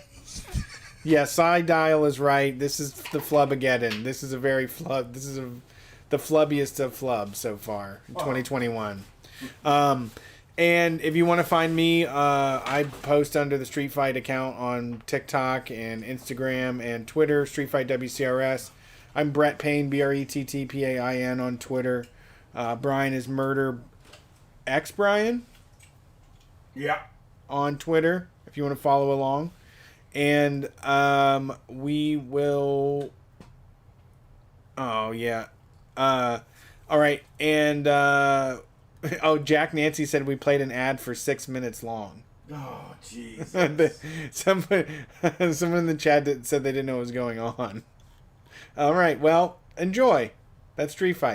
Yeah, Side Dial is right. This is the Flubageddon. This is the flubbiest of flubs so far in 2021. And if you want to find me, I post under the Street Fight account on TikTok and Instagram and Twitter, Street Fight WCRS. I'm Brett Payne, BRETTPAIN on Twitter. Brian is Murder X Brian. Yeah. On Twitter, if you want to follow along. And we will... Oh, yeah. All right, and... Oh, Jack Nancy said we played an ad for 6 minutes long. Oh, jeez. Someone in the chat said they didn't know what was going on. All right, well, enjoy. That's Street Fight.